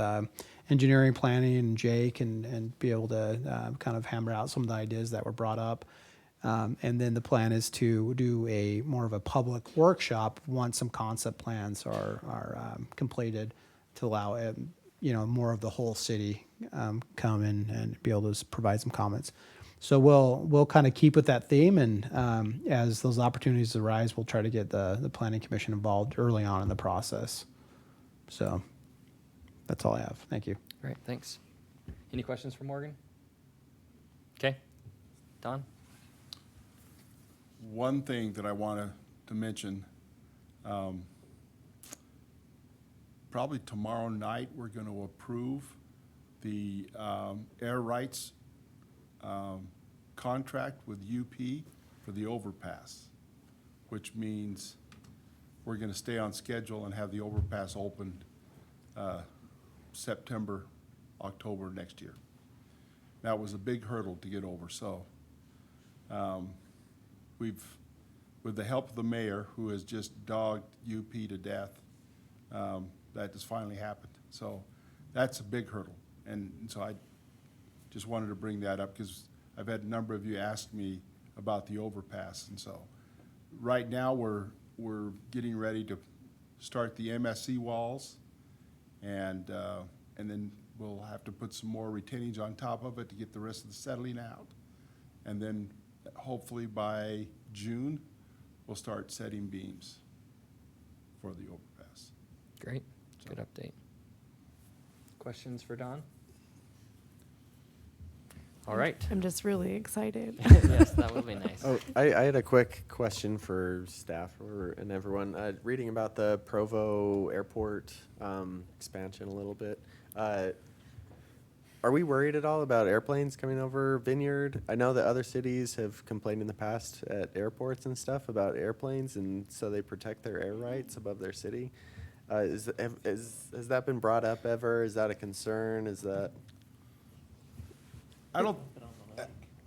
engineering, planning, and Jake, and be able to kind of hammer out some of the ideas that were brought up. And then the plan is to do more of a public workshop once some concept plans are completed, to allow more of the whole city come in and be able to provide some comments. So we'll kind of keep with that theme, and as those opportunities arise, we'll try to get the planning commission involved early on in the process. So that's all I have. Thank you. Great, thanks. Any questions for Morgan? Okay, Don? One thing that I want to mention, probably tomorrow night, we're going to approve the air rights contract with UP for the overpass, which means we're going to stay on schedule and have the overpass opened September, October next year. That was a big hurdle to get over, so we've, with the help of the mayor, who has just dogged UP to death, that has finally happened. So that's a big hurdle. And so I just wanted to bring that up because I've had a number of you ask me about the overpass. And so right now we're getting ready to start the MSC walls, and then we'll have to put some more retainage on top of it to get the rest of the settling out. And then hopefully by June, we'll start setting beams for the overpass. Great, good update. Questions for Don? All right. I'm just really excited. Yes, that would be nice. Oh, I had a quick question for staff and everyone. Reading about the Provo Airport expansion a little bit. Are we worried at all about airplanes coming over Vineyard? I know that other cities have complained in the past at airports and stuff about airplanes, and so they protect their air rights above their city. Has that been brought up ever? Is that a concern? Is that? I don't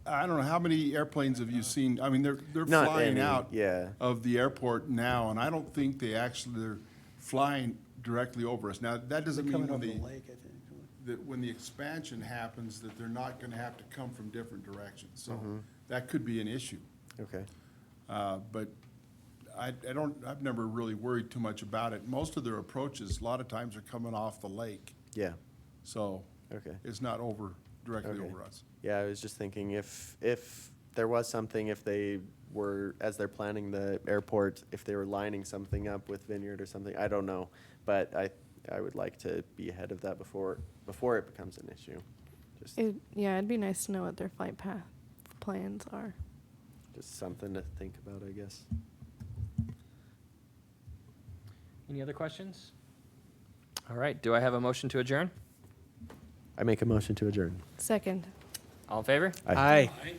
know how many airplanes have you seen. I mean, they're Not flying any, out yeah. of the airport now, and I don't think they're flying directly over us. Now, that doesn't mean Coming over the lake, I think. that when the expansion happens, that they're not going to have to come from different directions. So Mm-hmm. that could be an issue. Okay. But I've never really worried too much about it. Most of their approaches, a lot of times, are coming off the lake. Yeah. So Okay. it's not directly Okay. over us. Yeah, I was just thinking if there was something, if they were, as they're planning the airport, if they were lining something up with Vineyard or something, I don't know. But I would like to be ahead of that before it becomes an issue. Just It'd be nice to know what their flight path plans are. just something to think about, I guess. Any other questions? All right, do I have a motion to adjourn? I make a motion to adjourn. Second. All in favor? Aye. Aye.